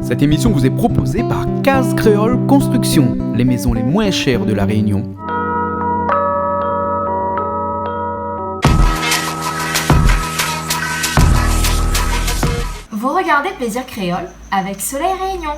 Cette émission vous est proposée par Case Créole Construction, les maisons les moins chères de La Réunion. Vous regardez Plaisir Créole avec Soleil Réunion.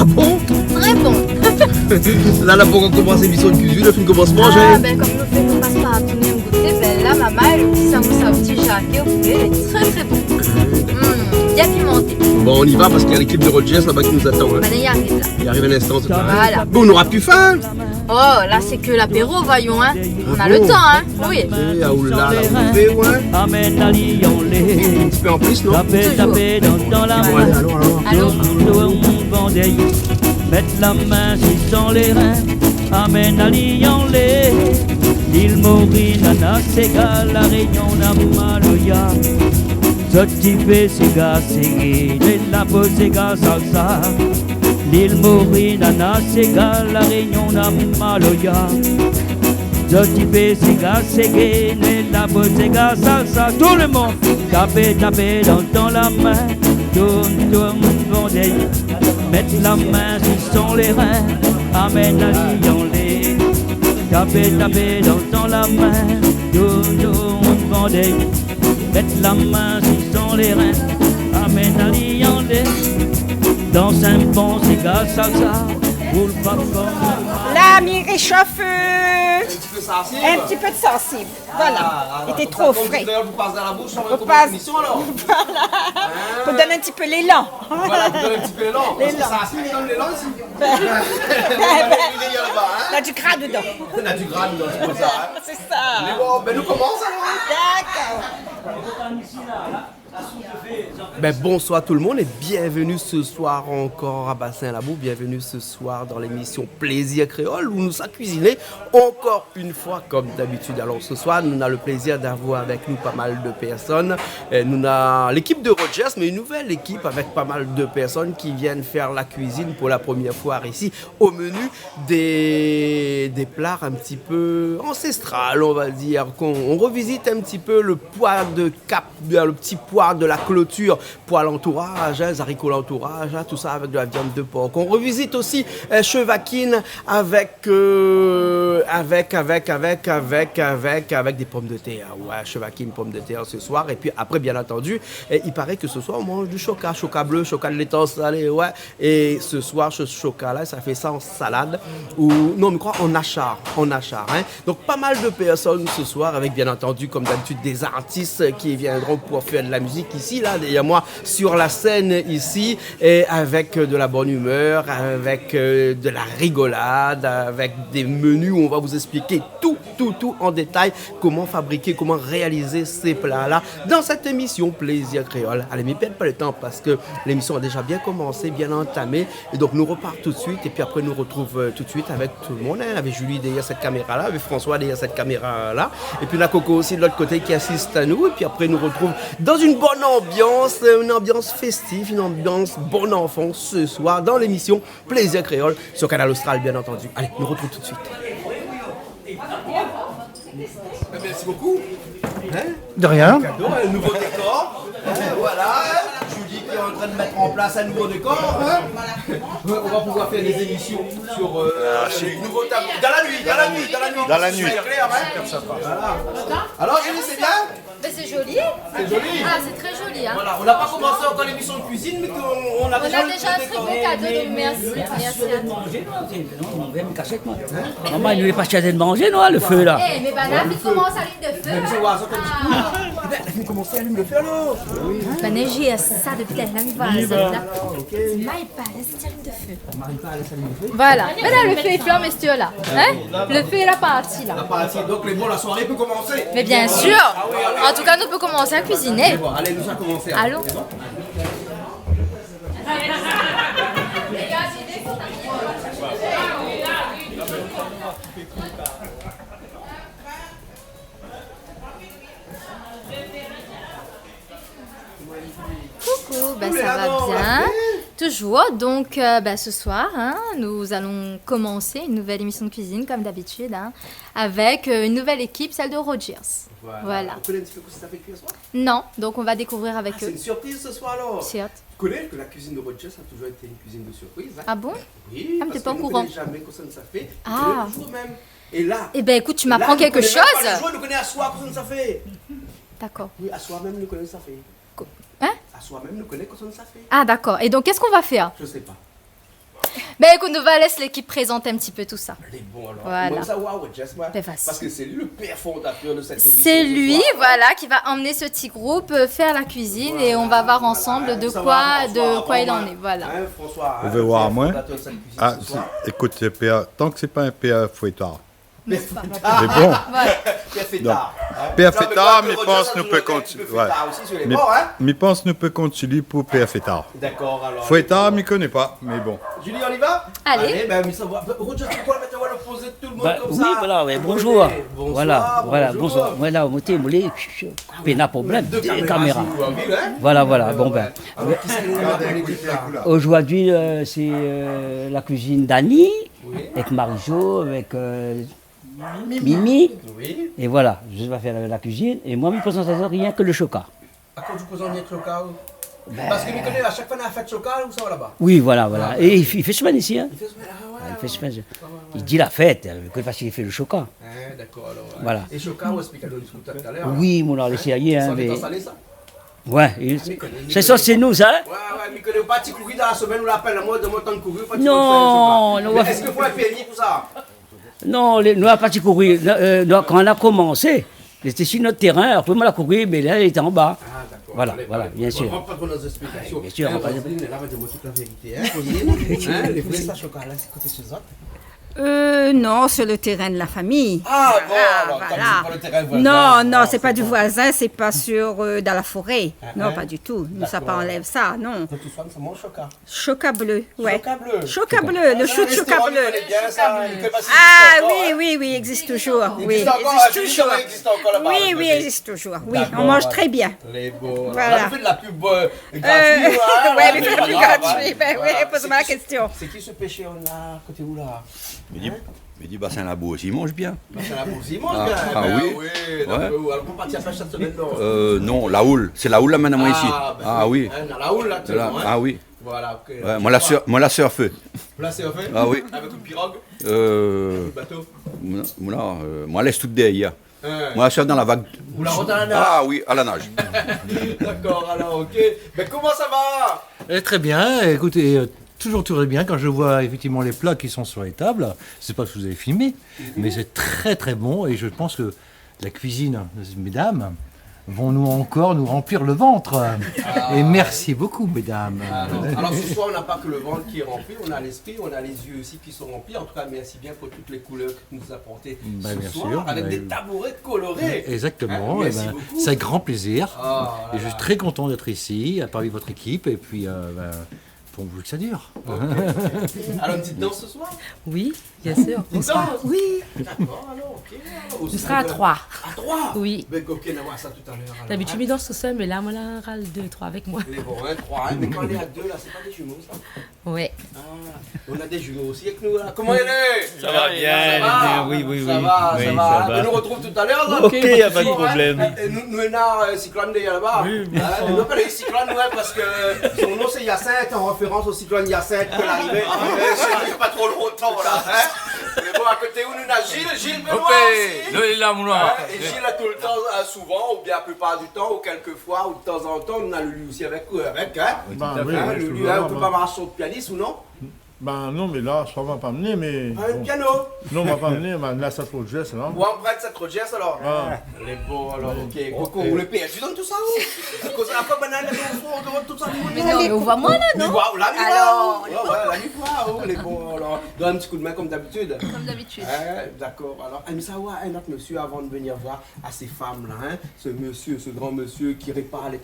Ah bon? Très bon. Là, on va commencer l'émission de cuisine, on commence à manger. Ah, ben comme nous ne passe pas à tout le monde goûter, ben là, maman, le petit samoussa au petit Jacques au poulet, il est très très bon. Bien pimenté. Bon, on y va parce qu'il y a l'équipe de Rogers là-bas qui nous attend. Hein. Ben, il arrive là. Il arrive à l'instant. Voilà. Bon, on n'aura plus faim. Oh, là, c'est que l'apéro, voyons, hein. On a le temps, hein. Oui. Ah, oulala, la bouffée, ouais. Amène à Lyon les. Un petit peu en plus, non? Taper dans la main. Allô. Mettre la main sur les reins. Amène à Lyon les. L'île Maureen, Nana, Sega, La Réunion, Namaloya. Zotipe, Sega, Segui, la pose, Sega, Salsa. L'île Maureen, Nana, Sega, La Réunion, Namaloya. Zotipe, Sega, Segui, la pose, Sega, Salsa. Tout le monde, taper dans la main. Tourne, bondé. Mettre la main sur les reins. Amène à Lyon les. Taper dans la main. Tourne, bondé. Mettre la main sur les reins. Amène à Lyon les. Dans un bon cigare salsa. Roule pas comme L'ami réchauffe. Un Un petit peu de sensible. Voilà. Il était trop frais. Vous passez dans la bouche, on va Vous commencer passe- l'émission alors. Voilà. Pour donner un petit peu l'élan. Voilà, vous donnez un petit peu l'élan. Parce que L'élan. ça il donne l'élan ici. Ben, Il y a là-bas, hein. on a du gras dedans. On a du gras dedans, c'est comme ça. Hein. C'est ça. Mais bon, ben nous commençons alors. D'accord. Ben bonsoir tout le monde et bienvenue ce soir encore à Bassin-Labou, bienvenue ce soir dans l'émission Plaisir Créole où nous allons cuisiner encore une fois comme d'habitude. Alors ce soir nous avons le plaisir d'avoir avec nous pas mal de personnes. Nous avons l'équipe de Rogers mais une nouvelle équipe avec pas mal de personnes qui viennent faire la cuisine pour la première fois ici au menu des plats un petit peu ancestrales on va dire. On revisite un petit peu le poêle de cap, le petit poêle de la clôture pour l'entourage, les haricots l'entourage, tout ça avec de la viande de porc. On revisite aussi chevaquine avec des pommes de terre. Ouais, chevaquine, pommes de terre ce soir. Et puis après, bien entendu, il paraît que ce soir, on mange du choca bleu, choca de laiton salé, ouais. Et ce soir, ce choca-là, ça fait ça en salade ou, non, je crois en achar, hein. Donc, pas mal de personnes ce soir avec, bien entendu, comme d'habitude, des artistes qui viendront pour faire de la musique ici, là, derrière moi, sur la scène ici, et avec de la bonne humeur, avec de la rigolade, avec des menus où on va vous expliquer tout en détail, comment fabriquer, comment réaliser ces plats-là dans cette émission Plaisir Créole. Allez, mais perdez pas le temps parce que l'émission a déjà bien commencé, bien entamée, et donc nous repartons tout de suite, et puis après nous retrouve tout de suite avec tout le monde, hein, avec Julie derrière cette caméra-là, avec François derrière cette caméra-là, et puis la Coco aussi de l'autre côté qui assiste à nous, et puis après nous retrouve dans une bonne ambiance, une ambiance festive, une ambiance bon enfant ce soir dans l'émission Plaisir Créole sur Canal Austral, bien entendu. Allez, nous retrouvons tout de suite. Merci beaucoup. Hein? De rien. Cadeau, un nouveau décor. Voilà. Julie qui est en train de mettre en place un nouveau décor. Hein? On va pouvoir faire des émissions sur les nouveaux tableaux. Dans la nuit. C'est clair, hein? Voilà. Alors, Julie, c'est bien? Ben, c'est joli. C'est joli. Ah, c'est très joli, hein. Voilà, on n'a pas commencé encore l'émission de cuisine, mais on a déjà On a déjà un très beau cadeau, donc merci. Merci à toi. Non, on veut une cachette, moi. Maman, il ne veut pas chercher de manger, non, le feu, là. Eh, mais banane, il commence à l'île de feu. Elle vient commencer à allumer le feu alors. Ben, j'ai ça depuis la là, voilà. Ok. Maïpa, laisse tirer de feu. Marie-Pas, laisse allumer le feu. Voilà. Mais là, le feu est flamme, monsieur, là. Hein? Le feu est la partie, là. Donc les bons, la soirée peut commencer. Mais bien sûr. En tout cas, nous pouvons commencer à cuisiner. Bon, allez, nous allons commencer. Allons. C'est bon. Coucou, ben ça va bien. Toujours. Donc, ce soir, hein, nous allons commencer une nouvelle émission de cuisine, comme d'habitude, hein, avec une nouvelle équipe, celle de Rogers. Voilà. Vous connaissez un petit peu ce que ça fait cuire ce soir? Non, donc on va découvrir avec C'est eux. une surprise ce soir alors. Certes. Tu connais que la cuisine de Rogers a toujours été une cuisine de surprise. Hein? Ah bon? Oui, Ah, mais parce t'es pas que au nous courant. connaissons jamais que ça ne ça fait. Ah. Nous connaissons toujours même. Et là. Eh ben écoute, tu là, m'apprends nous quelque connaissons même chose. pas les jours, nous connaissons à soi que ça ne ça fait. D'accord. Oui, à soi même nous connaissons ça fait. Hein? À soi même nous connaissons que ça ne ça fait. Ah d'accord. Et donc qu'est-ce qu'on va faire? Je sais pas. Ben écoute, nous va laisser l'équipe présenter un petit peu tout ça. Les bons alors. Voilà. Comme ça, waouh, Rogers, moi. Ben, vas-y. Parce que c'est lui le père fondateur de cette émission. C'est ce lui, soir. voilà, qui va emmener ce petit groupe faire la cuisine et on va voir ensemble de quoi il en est. Voilà. Hein, François, Vous voulez voir à moi? fondateur de cette cuisine Ah, ce soir. écoute, c'est PA, tant que c'est pas un PA fouettard. Père Mais bon, Père Fêtard. hein. Père Ça, mais Fêtard, moi, mais Rogers, pense ça, nous je peut le connais, continuer. Père Fêtard aussi sur les mais, bords, hein. mais pense nous peut continuer pour PA Fêtard. D'accord, alors. Fouettard, m'y connais pas, mais bon. Julie, on y va? Allez. Ben, mais ça va. Roger, tu crois mettre le poser tout le monde comme Oui, ça? voilà, ouais, bonjour. Bonsoir, Voilà, bonjour. bonsoir. Voilà, montez, moulez, pas problème, Deux des caméras. caméras. si vous avez, hein. Voilà, bon ben. Alors, qui c'est qui est là dans l'équipe, là? Aujourd'hui, c'est la cuisine d'Annie, Oui. avec Marie-Jo, avec Mimi. Oui. Et voilà, je vais faire la cuisine. Et moi, je ne présente rien que le chocat. À quoi tu présentes le chocal? Parce que je connais à chaque fois, on a la fête chocal ou ça va là-bas? Oui, voilà. Et il fait semaine ici. Hein. Il fait ce là, ouais. Il fait semaine. Il dit la fête, parce qu'il fait le chocat. Hein, d'accord, alors. ouais. Voilà. Et chocal, on explique à l'autre tout à l'heure. Oui, mon a laissé ailleurs. Ça Hein, va mais... installé ça? Ouais, c'est ça, c'est nous, hein. Ouais, mais connais pas petit courir dans la semaine, on l'appelle, moi, de mon temps de courir, pas de Non, non, mais est-ce qu'il faut un permis pour ça? Non, nous n'avons pas couru. Quand on a commencé, c'était sur notre terrain. Après, on a couru, mais là, il était en bas. Ah, d'accord. Voilà, Allez, voilà, bien sûr. On ne rentre pas dans nos explications. Bien sûr, on va pas- Roselyne, là, va dire moi toute la vérité. Hein, Roselyne, hein, les vrais chocolat, c'est côté chez eux. Non, sur le terrain de la famille. Ah, bon, alors, voilà. comme c'est pas le terrain voisin. Non, non, Ah, c'est pas du bon. voisin, c'est pas sur dans la forêt. Non, hein. pas du tout. Nous, ça D'accord. pas enlève ça, non. De toute façon, c'est mon chocolat. Chocat bleu, ouais. Chocolat bleu. Chocat bleu, le chou de chocat bleu. Ah, Oui, existe toujours. Il Oui, existe encore, existe Julie, toujours. il existe encore là-bas, Oui, le oui, côté. existe toujours. Oui, D'accord, on mange voilà. très bien. Les beaux. Voilà. Là, on fait de la pub gratuite. Ouais, mais fais le plus gratuit. Ben oui, pose-moi la question. C'est qui ce péché on a côté où là? Mais dit Bassin Labo aussi, il mange bien. C'est la bourse, il mange Ah, bien. ah Ben oui. Ouais. Alors, on partit à faire cette semaine là. Non, la houle. C'est la houle là maintenant ici. Ah oui. On a la houle là, tu Là, vois. ah oui. Voilà, ok. Ouais, moi la surfe. Là, c'est fait. Ah oui. Avec une pirogue, Euh, un bateau. moi laisse tout derrière. Moi la surfe dans la vague. Ou la route à la nage. Ah oui, à la nage. D'accord, alors, ok. Mais comment ça va? Très bien, écoutez, toujours très bien quand je vois effectivement les plats qui sont sur les tables. C'est pas ce que vous avez filmé, mais c'est très très bon et je pense que la cuisine, mesdames, vont nous encore nous remplir le ventre. Et merci beaucoup, mesdames. Alors ce soir, on n'a pas que le ventre qui est rempli, on a l'esprit, on a les yeux aussi qui sont remplis. En tout cas, merci bien pour toutes les couleurs que tu nous as apportées Ben, ce bien soir, sûr, avec ben, des tabourets colorés. Exactement, Hein, eh merci ben, beaucoup. c'est avec grand plaisir. Ah, Et je suis très content d'être ici, parmi votre équipe, et puis pour vous que ça dure. Alors une petite danse ce soir? Oui, bien sûr. Une danse? Oui. D'accord, alors, ok. Alors, Ce sera à 3. À 3? Oui. Ben, ok, on va voir ça tout à l'heure. alors, D'habitude, hein. je danse tout seul, mais là, moi, là, on râle 2, 3 avec moi. Les bons, hein, 3, hein. Mais quand on est à 2, là, c'est pas des jumeaux, ça? Ouais. Ah, on a des jumeaux aussi avec nous, là. Comment elle est? Ça va bien, Ça va? oui, oui, Ça oui. va, Oui, ça ça va. va. On nous retrouve tout à l'heure, là. Ok, y a pas de problème. Nous, on a Cyclone de là-bas. Oui, bien sûr. On appelle les Cyclones, ouais, parce que son nom c'est Hyacinthe, en référence au cyclone Hyacinthe qui est arrivé il n'y a pas trop longtemps, là. Hein. Mais bon, à côté où nous a Gilles Benoît aussi. Nous, il est là, mon noir. Hein, et Gilles a tout le temps, souvent, ou bien la plupart du temps, ou quelques fois, ou de temps en temps, on a Lulu aussi avec, hein. Bah, Hein, Lulu, hein, on peut pas marcher sur le pianiste ou non? Ben non, mais là, ça va pas mener, mais... Un bon. piano. Non, on va pas mener, mais là, ça trop de gestes, là. Ouais, on prête cette Rogers alors. Ah. Les bons alors, ok. Coco, vous le payez. Tu donnes tout ça où? À cause de la fois, banane, on demande tout ça. Mais non, mais on voit moins là, non? Là, mi Alors, ouais, la mi voit, les bons alors. Donne un petit coup de main comme d'habitude. Comme d'habitude. D'accord. Alors, mais ça, ouais, un autre monsieur avant de venir voir à ces femmes-là, hein. Ce monsieur, ce grand monsieur qui répare les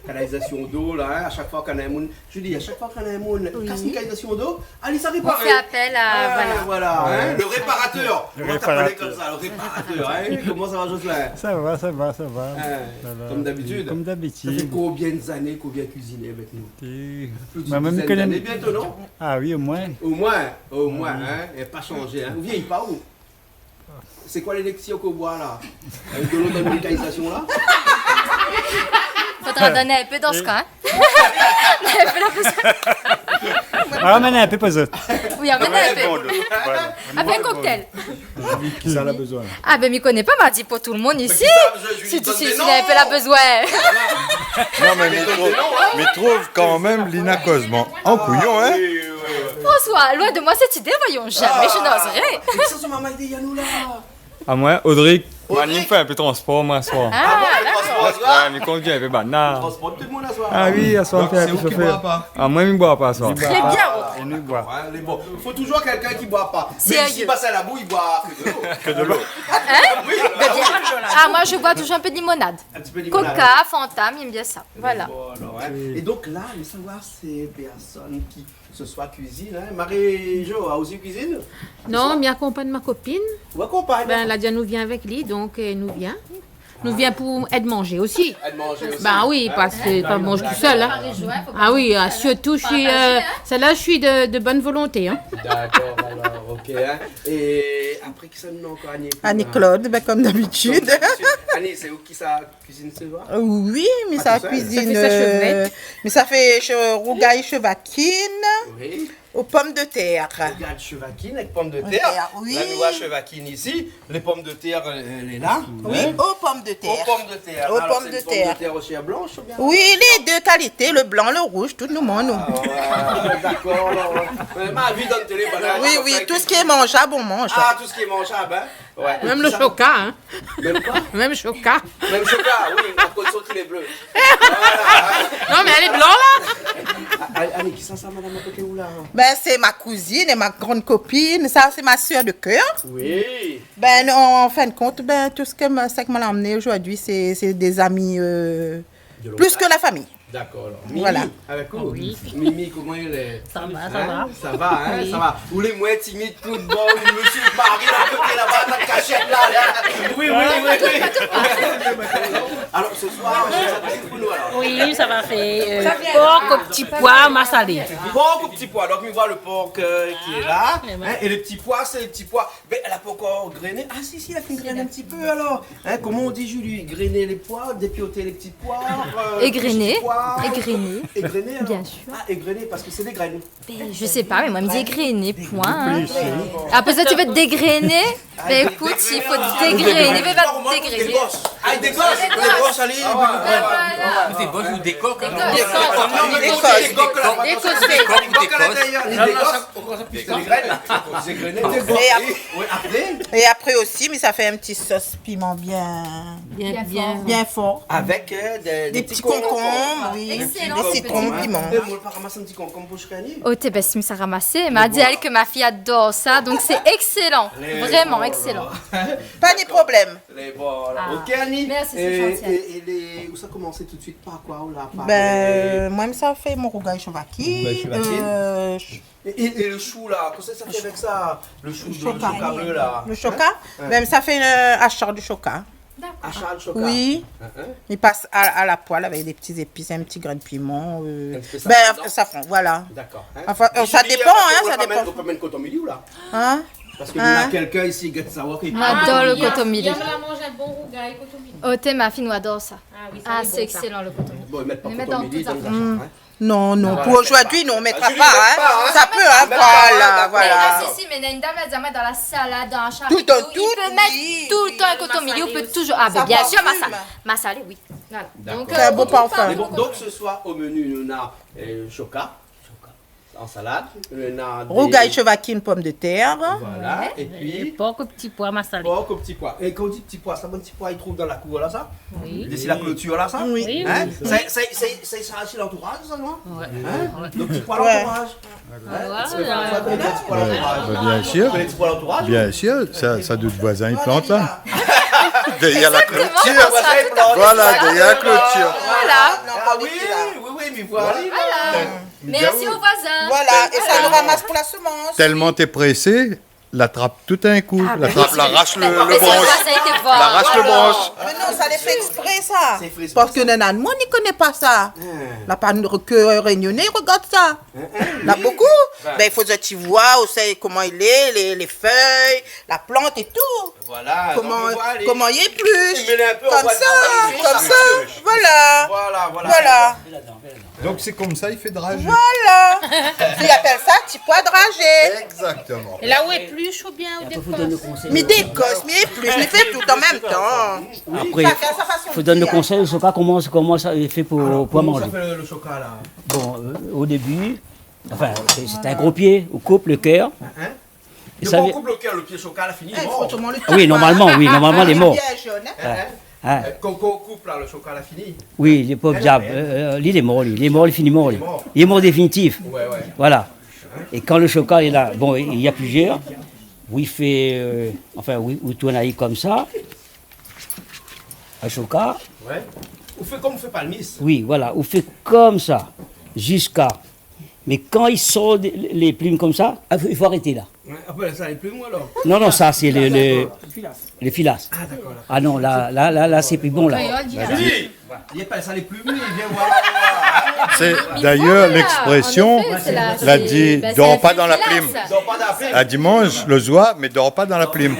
canalisations d'eau, là, hein. À chaque fois qu'on a un monde, je dis, à chaque fois qu'on a un monde casse une canalisation d'eau, allez, ça répare. On fait appel à. Voilà, Ouais. hein, le réparateur. Le On va t'appeler réparateur. comme ça, le réparateur. Hein. Comment ça va, Jocelyn? Ça va. Voilà. Comme d'habitude. Comme Ça fait d'habitude. combien d'années qu'on vient cuisiner avec nous? Plus d'une Bah, même dizaine que la- d'années bientôt, non? Ah oui, au moins. Au moins, hein. Elle n'a pas changé, hein. Vous vieillez pas où? C'est quoi l'élection qu'on boit là? Avec de l'eau de médicalisation là? Faudra donner un peu dans ce cas. Ah, mais un peu pas autre. Oui, on un peu. Après un cocktail. Ça en a besoin. Ah ben, m'y connais pas, m'a dit pour tout le monde ici. Si tu sais, as un peu la besoin. Non, mais trouve quand même Lina Cosman en couillon, hein? François, loin de moi cette idée, voyons jamais, je n'oserais. Mais ça, c'est maman de Yannou là. À moi, Audrey, moi, il me fait un peu de transport, moi, ce soir. Ah, Ouais, mais conduit un peu banal. Transporte tout le monde à soir. Ah oui, à soir, Donc, on fait un c'est peu vous qui chauffeur. boit pas. Ah, moi, il ne boit pas, ce soir. très bien. Et nous boit. Hein, les bons. Il faut toujours quelqu'un qui boit pas. Mais Sérieux. s'il passe à la boue, il boit que de l'eau. Que de l'eau. Oui, Ah, moi je bois toujours un peu de limonade. un petit peu de limonade. Coca, Fanta, il aime bien ça. Voilà. Bon, alors, hein. Et donc là, je veux savoir ces personnes qui ce soir cuisinent. Hein. Marie-Jo a aussi cuisine? Non, m'y accompagne ma copine. Ou accompagne? Ben, la dia nous vient avec lui, donc nous vient. Nous vient pour aide manger aussi. Elle mange aussi. Ben oui, parce que pas mange tout seul. Hein. Ah oui, surtout, je suis, celle-là, je suis de bonne volonté. Hein. D'accord, alors, ok. Hein. Et après, qui ça nous a encore Annie? Annie-Claude, ben, comme d'habitude. Annie, c'est où qui ça cuisine ce soir? Oui, mais Ah, ça tout seul? cuisine. Ça fait sa chevrette. Mais ça fait rougaille chevaquine Oui. aux pommes de terre. Regarde chevaquine avec pommes de De terre. terre, oui. Là, nous voit chevaquine ici. Les pommes de terre, elle est là. Oui, Hein? aux pommes de Aux terre. pommes de terre. Aux Alors, pommes c'est de une terre. Pommes de terre aussi à blanche ou bien? Oui, les deux qualités, le blanc, le rouge, tout nous mange, nous. Ah, ouais, d'accord. Alors, ma vie dans le télé, voilà, Oui, comme oui, ça, tout qui- ce qui est mangeable, on mange. Ah, tout ce qui est mangeable, hein? Ouais. Même le Ça- choca, hein. Même quoi? Même choca. Même chocolat, oui, à condition qu'il est bleu. Non, mais elle est blanche là. Allez, qui ça, madame, à côté où là? Ben, c'est ma cousine et ma grande copine. Ça, c'est ma soeur de cœur. Oui. Ben, en fin de compte, ben, tout ce que m'a emmené aujourd'hui, c'est des amis plus que la famille. D'accord, alors. Mimi, Voilà. avec vous? Oui. Mimi, comment il est? Ça va, Hein? ça va. Ça va, hein? Ça va. Vous les moins timides, tout bon, monsieur Marie, à côté là-bas, dans la cachette là. Oui. Alors, ce soir, ça passe pour nous alors. Oui, ça va faire porc au petit pois massalé. Porc au petit pois. Donc, on voit le porc qui est là. Hein, et les petits pois, c'est les petits pois. Mais elle n'a pas encore grainé. Ah, si, elle a fait grainer un petit peu alors. Hein, comment on dit, Julie? Grainer les pois, dépioter les petits pois. Égrener. petits pois. Égrener. Égrener alors. Bien sûr. Ah, égrener parce que c'est des graines. Ben, je sais pas, mais moi, elle me dit égrener, point. Hein. Après ça, tu veux te dégrainer? Ben écoute, il faut te dégrainer. Mais va te dégrainer. Ah, des gosses. Des gosses, allez. Des bosses ou des coques? Et après aussi, mais ça fait un petit sauce piment bien fort. Avec des petits concombres, oui. Excellent. Des citrons piment. On va ramasser un petit concombre pour Chicani. Oh, t'es bête, ça ramassé. Elle m'a dit elle que ma fille adore ça, donc c'est excellent. Vraiment excellent. Pas de problème. Les bons, ok Annie. Merci, c'est gentil. Et les... Où ça commençait tout de suite par quoi? On l'a Ben, moi, ça fait mon rougail chevaki. Et le chou là, qu'est-ce que ça fait avec ça? Le chou de choca bleu là. Le choca? Ben, ça fait un achat de choca. Achat de choca? Oui. Il passe à la poêle avec des petits épices, un petit grain de piment. petit peu Ben, safran, voilà. D'accord. Enfin, ça dépend, hein, ça dépend. On peut mettre coton milieu là. Hein? Parce qu'il y a quelqu'un ici qui savoir qu'il J'adore le coton Il milli. y a manger un bon rougail coton milli. Oh, t'es ma fille, nous adore ça. Ah oui, Ah, est c'est bon, ça. excellent le coton milli. Bon, ils mettent pas Mais coton dans milli tout dans ça. les achats. Non, non, Voilà, pour aujourd'hui, non, on ne mettra Julie, pas, ne met pas, hein. hein. Ça peut, hein, Met pas, voilà, hein, voilà. Si, mais il y a une dame, elle dit dans la salade, dans un char. Tout et tout. en tout, Il peut mettre oui, tout le temps un coton milli, on peut toujours. Ah, ben Ça bien sûr, parfume. massalé, oui. Voilà. Donc, C'est un beau on trouve parfum. pas Mais bon, beaucoup. donc ce soir au menu, on a choca. En salade. Rougail chevaquine, pomme de terre. Voilà. Et puis. Porc au petit pois massalé. Porc au petit pois. Et quand on dit petit pois, ça bon petit pois, il trouve dans la cour là, ça? Oui. D'ici la clôture là, ça? Oui. Hein? Oui. C'est arraché l'entourage, ça, non? Ouais. Hein? Le petit pois l'entourage. Bien sûr. Bien sûr, ça d'autres voisins, ils plantent là. Derrière la clôture. Voilà, derrière la clôture. Voilà. Ah oui, mais voilà. Merci aux voisins. Voilà, et ça nous ramasse pour la semence. Tellement t'es pressé, l'attrape tout d'un coup. L'arrache le Mais branche. ça a été voir. L'arrache le branche. Mais non, ça les fait exprès, ça. Parce que Nanan, moi, on n'y connaît pas ça. La panne que réunionnais, regarde ça. Il y en a beaucoup. Ben, il faut que tu vois aussi comment il est, les feuilles, la plante et tout. Voilà. Comment il est plus. Il met un peu en Comme ça. Voilà. Voilà. Donc c'est comme ça, il fait drager. Voilà. Ils appellent ça petit pois dragé. Exactement. Et là où est plus ou bien ou décosse? Mais décosse, mais plus, mais fait tout en même temps. Après, il faut donner le conseil au chocolat, comment ça est fait pour manger. Comment ça fait le chocolat là? Bon, au début, enfin, c'est un gros pied, on coupe le cœur. Et Le ça bon vient- coupe le cœur, le pied chocolat, fini. Oui, normalement, il est mort. Ah. Quand on coupe là, le chocolat fini. Oui, les pauvres diables. Il est mort, il finit mort. Il est mort définitif. Ouais. Voilà. Et quand le chocolat est là, bon, il y a plusieurs, où il fait, où tourne à comme ça, un chocolat. Ouais. On fait comme on fait palmis. Oui, voilà, on fait comme ça, jusqu'à. Mais quand il sort les plumes comme ça, il faut arrêter là. Ouais, après ça, les plumes alors? Non, ça c'est les filasses. Ah d'accord. Ah non, là c'est plus bon là. Oui. Il appelle ça les plumes, il vient voir. C'est d'ailleurs l'expression, l'a dit, dors pas dans la plume. À dimanche, le soir, mais dors pas dans la plume.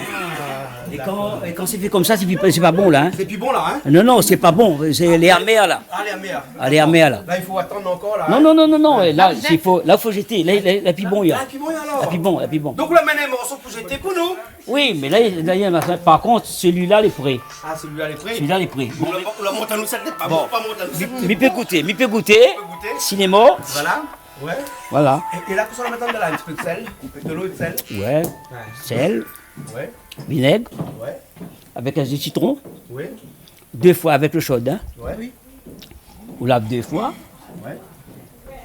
Et quand c'est fait comme ça, c'est pas bon là. Hein. C'est plus bon là, hein? Non, c'est pas bon. C'est les amers là. Ah, les amers. Les amers là. Là, il faut attendre encore là. Non. Et là, il faut jeter. Là, puis bon, il y a. Ah, puis bon, alors. La puis bon. Donc là, maintenant, un morceau pour jeter pour nous. Oui, mais là, il y en a. Par contre, celui-là, les prêts. Ah, celui-là, les prix. Celui-là, les prêts. On la monte à nous, ça n'est pas bon. Pas monte à nous. Mais peut goûter. S'il est mort. Voilà. Ouais. Voilà. Et là, qu'on va mettre de là, un petit peu de sel, de l'eau et de sel. Ouais. Sel. Ouais. Vinaigre. Ouais. Avec un jus de citron. Oui. 2 fois avec le chaud. Hein. Ouais. Oui. On lave 2 fois. Ouais.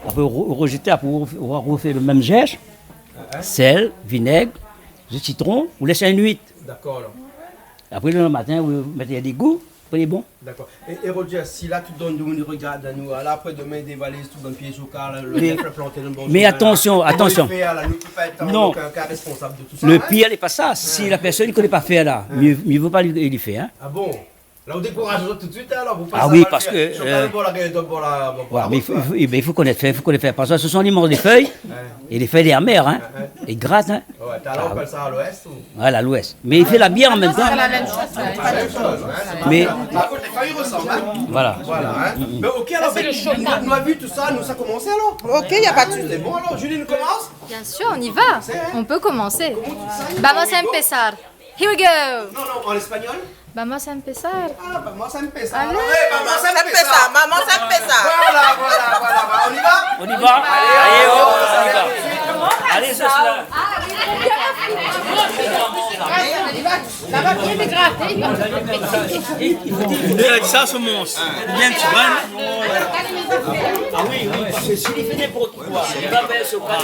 Après, on rejette, après, on va refaire le même geste. Sel, vinaigre, jus de citron. On laisse une nuit. D'accord, alors. Après, le matin, vous mettez des goûts. Prenez bon. D'accord. Et Roger, si là, tu donnes nous regarde à nous, là, après demain, des valises, tout dans le pied chocolat, le planté dans le bon. Mais attention. Non. Responsable de tout ça. Le pire n'est pas ça. Si la personne ne connaît pas faire là, mieux vaut pas lui faire. Hein. Ah bon? Là, on décourage tout de suite, alors. Vous Ah oui, parce que. Mais il faut connaître faire. Parce que ce sont les morts des feuilles. Et les feuilles des amers. Hein. Et gratte. Hein. Ouais, t'as là, on appelle ça à l'ouest ou? Voilà, à l'ouest. Mais il fait la bière en même temps. C'est la même chose. Mais. Par contre, les feuilles ressemblent. Hein. Voilà. Hein. Mais ok, alors, nous a vu tout ça, nous, ça a commencé alors? Ok, il n'y a pas de souci. C'est bon alors, Julie, nous commence? Bien sûr, on y va. On peut commencer. Vamos a empezar. Here we go. Non, en espagnol? Vamos a empezar. Ah, vamos a empezar. Allez. Vamos a empezar. Maman, ça fait ça. Voilà. On y va? On y va. Allez, on y va. Allez, c'est cela. Ça va bien les gratter. Ça commence. Bien, tu vois. Ah oui, parce que s'il fait n'importe quoi, il va baisser au cas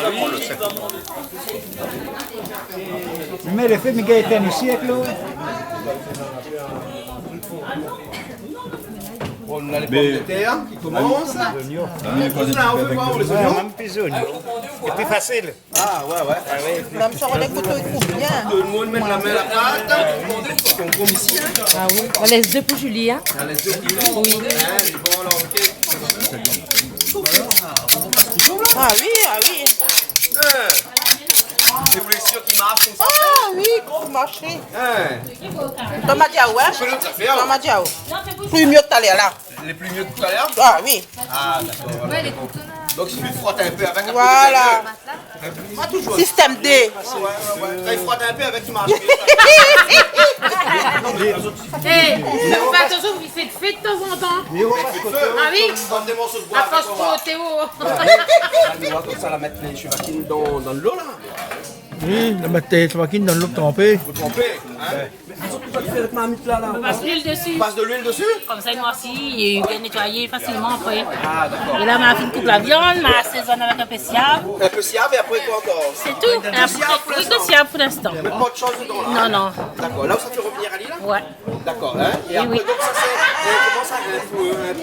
Mais le fait Miguel était un siècle. On a les pommes de terre qui commencent. On veut voir les oignons. Même pisoni. C'est plus facile. Ah ouais. Même sur les couteaux, ils coupent bien. Tout le monde met la main à la pâte. On compte ici. Ah oui. On laisse 2 pour Julie. Hein. On laisse 2 kilos. Oui. Bon, alors, ok. Ah oui. C'est vous les sûrs qui marchent comme ça? Ah oui, gros marché. Thomas Diaw, hein? Thomas Diaw. Plus mieux que t'allais là. les plus mieux que tout à l'heure? Ah oui. Ah, d'accord. Ouais, les coutonnades. Donc il suffit de frotter un peu avec un Voilà. Pas toujours. Système D. Ouais. Quand il frotte un peu avec, il marche mieux. Fais attention, vous faites feu de temps en temps. Ah oui. Comme des morceaux de bois. Approche-toi, Théo. On va comme ça la mettre les chevakines dans l'eau là. Oui, la mettre les chevakines dans l'eau trempée. Vous trompez, hein? On passe l'huile dessus. On passe de l'huile dessus? Comme ça, il noircit et bien nettoyé facilement après. Ah, d'accord. Et là, ma fine coupe la viande, ma assaisonne avec un peu de siab. Un peu siab et après quoi encore? C'est tout. Un peu de siab pour l'instant. Il n'y a pas de chose dedans là? Non. D'accord. Là où ça fait revenir Ali là? Ouais. D'accord. Hein? Et après, donc ça c'est. Comment ça?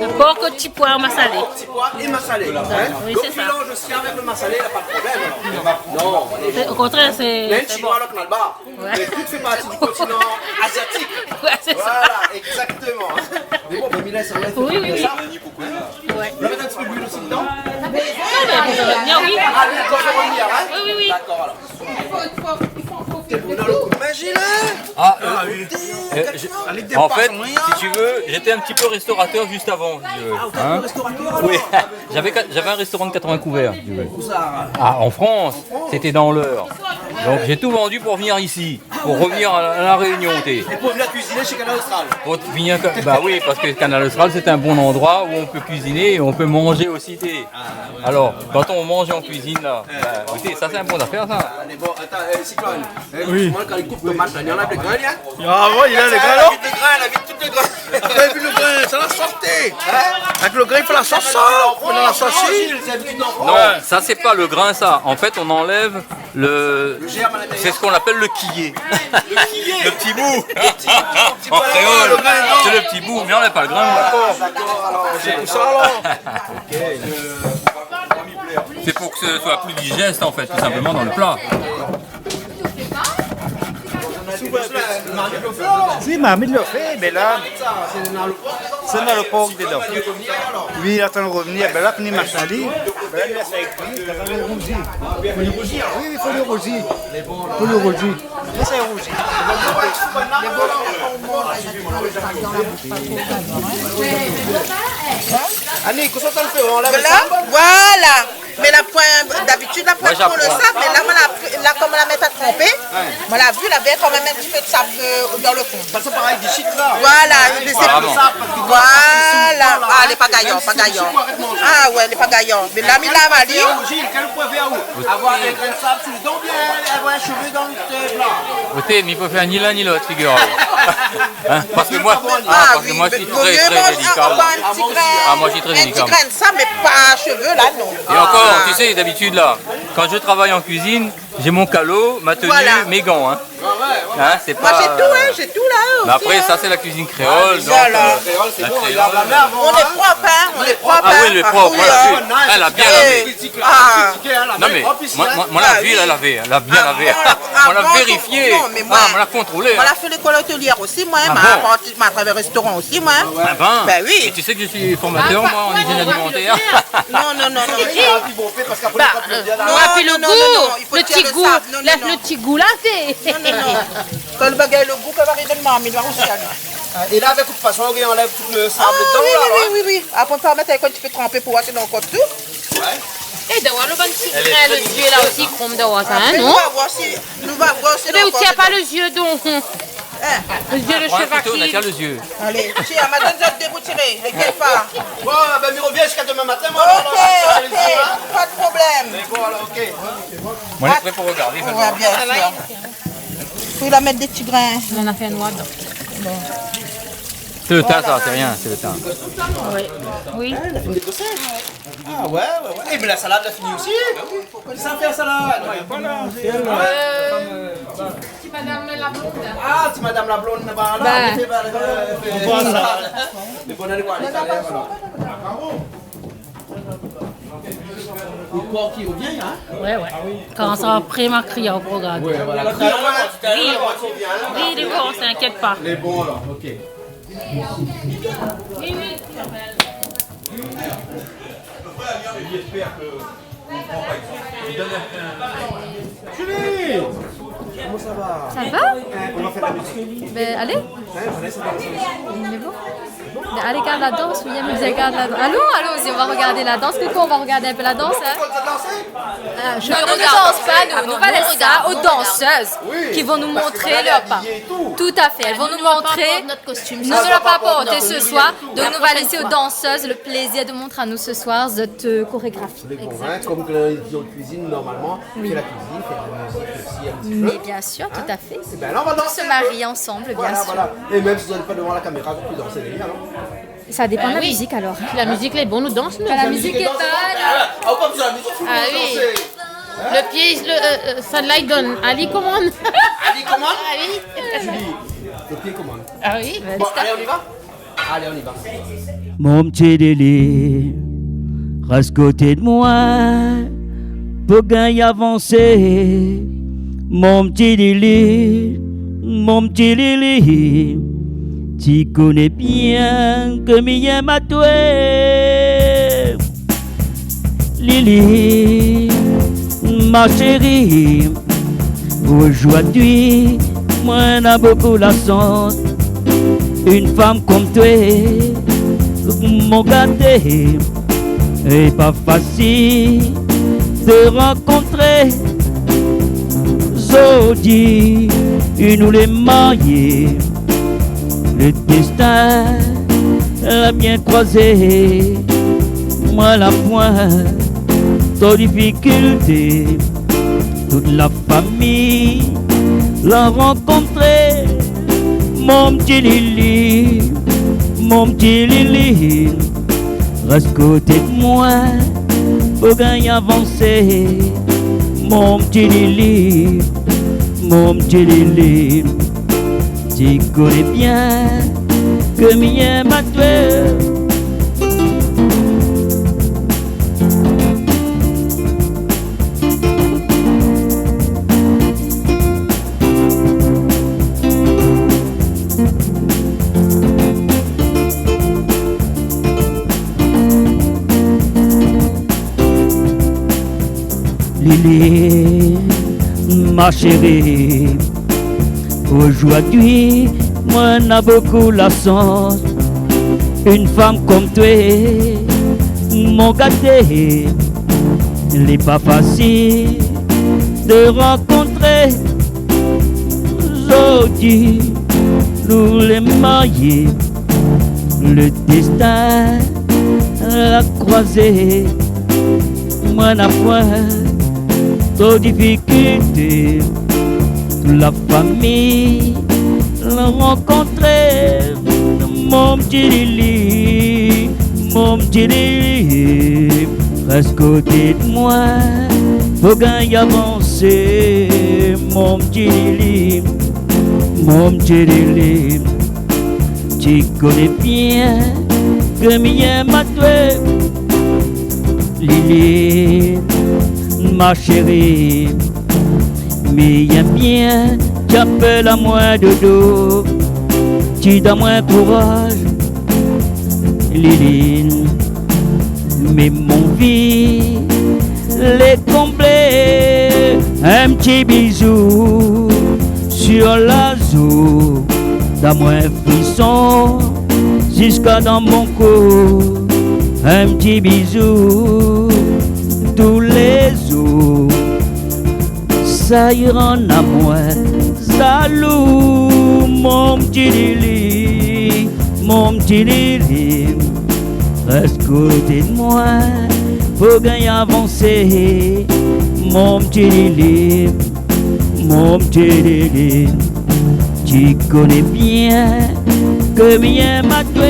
Le porc au petit pois massalé. Petit pois et massalé. Hein? Oui, donc c'est ça. mélange aussi avec le massalé, il n'y a pas de problème. Non. Au contraire, c'est. Même chinois là qu'on a le bar. Mais tout fait partie du continent asiatique. Ouais, c'est ça. Voilà, exactement. Mais bon, Mila, ça va être Oui. Ouais. Vous mettez un petit peu d'huile aussi dedans? Oui. Ah, l'huile quand je revenir, hein? Oui. D'accord, alors. Magie là! Ah, en fait, si tu veux, j'étais un petit peu restaurateur juste avant. Si tu veux. Hein? Oui, j'avais un restaurant de 80 couverts. Si tu veux. Ah, en France, c'était dans l'heure. Donc j'ai tout vendu pour venir ici, pour revenir à la Réunion. Et pour venir cuisiner chez Canal Austral. Bah oui, parce que Canal Austral c'est un bon endroit où on peut cuisiner et on peut manger aussi. Alors, quand on mange en cuisine là, bah, écoutez, ça c'est un bon affaire ça. Bon, attends, Cyclone. Oui. Quand il coupe tomate, il y en a des grains, là? Ah ouais, il a les grains là. Il a vite toutes les grains. Après, vu le grain, ça l'a sorti. Avec le grain, il faut la sauce. Dans la saucisse. Non, ça c'est pas le grain ça. En fait, on enlève le. C'est ce qu'on appelle le quillet. Le petit bout. En créole, c'est le petit bout, mais on n'a pas le grain. D'accord, alors c'est tout ça alors. C'est pour que ce soit plus digeste en fait, tout simplement dans le plat. Si, mamie le fait, mais là, c'est dans le porc dedans. Oui, il attend de revenir, ben là, quand il m'a sali, ben là, il laisse avec lui, il attend de rougir. Oui, il faut le rougir. Il faut le rougir. Laissez rougir. Annie, qu'est-ce que ça le fait? On lève le Là, sable? voilà. Mais la pointe, d'habitude, la pointe pour le sable, mais là, comme on la met à tremper, on l'a vu, là, bien quand même un petit peu de sable dans le fond. Ça c'est pareil, des chics là. Voilà, mais c'est voilà. Ah, elle n'est pas gaillante, pas gaillante. Ah ouais, elle n'est pas gaillante. Mais là, il l'a avalé. Gilles, quel point vers où? Avoir des grains de sable sur le dos, bien avoir un cheveu dans le plat. Écoutez, mais il peut faire ni l'un ni l'autre, figurez-vous. Hein, parce que moi, moi je suis très délicat. Moi je suis très délicat. Un petit grain de sable, mais pas à cheveux, là, non. Et encore, tu sais, d'habitude là, quand je travaille en cuisine, j'ai mon calot, ma tenue, mes gants. Hein. Hein, c'est pas. Moi j'ai tout là. Mais après, ça c'est la cuisine créole. Donc, la créole. On est propre, hein. On est propre. Ah oui, le propre, voilà. Elle a bien lavé. Non mais, moi la ville, elle avait, elle a bien lavé. On l'a vérifié. On l'a contrôlé. On l'a fait l'école hôtelière aussi, moi. À travers le restaurant aussi, moi. Ben oui. Et tu sais que je suis formateur, moi, en hygiène alimentaire. Non. Puis le goût, le petit goût, le petit goût là, c'est. Quand le bagage, le goût, quand va arriver de maman, il va aussi. Et là, avec toute façon, on enlève tout le sable dedans. Oui. Après, on peut mettre quand tu fais tremper pour voir si on a encore tout. Et de voir le bon petit grain, le yeux là aussi, chrome de voir ça, hein, non? Nous va voir si. Mais où tu n'as pas le yeux, donc? Le yeux, le chevalier. On a qu'à les yeux. Allez, tiens, madame, vous debout tirer. Et quelle part? Bon, ben, il revient jusqu'à demain matin. Ok, pas de problème. Bon, alors, ok. Moi, je suis prêt pour regarder. Ouais, bien sûr. Faut la mettre des petits grains. On en a fait un noix dedans. C'est le tas, ça, c'est rien, c'est le tas. Oui. Ah ouais. Et bien la salade, elle finit aussi. Ça fait la salade. Voilà. C'est madame la blonde. Ah, c'est madame la blonde. On voit ça. Mais bon, allez voir les salaires. Le porc qui revient, hein? Ouais. Quand ça va vraiment crier au programme. Ouais, voilà. Oui, il est bon, on s'inquiète pas. Il est bon alors, ok. Oui. J'espère que. Julie! Comment ça va? Ça va? On va faire la musique. Ben allez. On va laisser dans le On est bon. Allez, regarde la danse, William, il regarde la danse. Allons-y, on va regarder la danse. Coucou, on va regarder un peu la danse. Je ne danse pas, nous va laisser ça aux danseuses qui vont nous montrer leur pas. Tout à fait, elles vont nous montrer. Notre costume. Nous ne l'avons pas porté ce soir, donc nous va laisser aux danseuses le plaisir de montrer à nous ce soir cette chorégraphie. Comme ils ont cuisine normalement, c'est la cuisine, c'est la musique aussi un petit peu. Mais bien sûr, tout à fait. Ben là, on va danser. Se marier ensemble, bien sûr. Voilà. Et même si vous n'êtes pas devant la caméra, vous pouvez danser les gars, non? Ça dépend de la oui. musique alors. Si la musique est bonne, nous dansons. Quand la musique est bonne. Ah, pas besoin de la musique, il faut oui. danser. Le pied, ça là, il donne. Ali commande. Ali commande? Ah oui. Le pied commande. Ah oui. Bon, allez, on y va? Allez, on y va. Mon petit Lili, reste côté de moi, pour gagner avancer. Mon petit Lili, tu connais bien que m'aime à toi. Lili, ma chérie, aujourd'hui, moi n'a beaucoup la chance. Une femme comme toi, mon gâté, est pas facile de rencontrer. Zodi, nous les mariés, le destin l'a bien croisé. Moi la pointe, sans difficulté, toute la famille l'a rencontré. Mon petit Lili, reste côté de moi, faut gagner avancer. Mon petit Lili, tu connais bien que m'aime à toi. Lili, ma chérie, aujourd'hui, moi n'a beaucoup la chance. Une femme comme toi, mon gâté, il n'est pas facile de rencontrer. Aujourd'hui, nous les mariés, le destin l'a croisé. Moi n'a point de difficulté, la famille l'a rencontré. Mon petit Lili, reste côté de moi, faut gagner avancer. Mon petit Lili, tu connais bien que m'aime à toi. Lili, ma chérie, m'aime bien, j'appelle à moi de dos, tu donnes moins courage. Lili, mais mon vie, les combler, un petit bisou sur la joue, d'un moins frisson jusqu'à dans mon cou. Un petit bisou tous les jours, ça ira à moi, jaloux. Mon petit Lili, reste côté de moi, faut gagner avancer. Mon petit Lili, tu connais bien que m'aime à toi.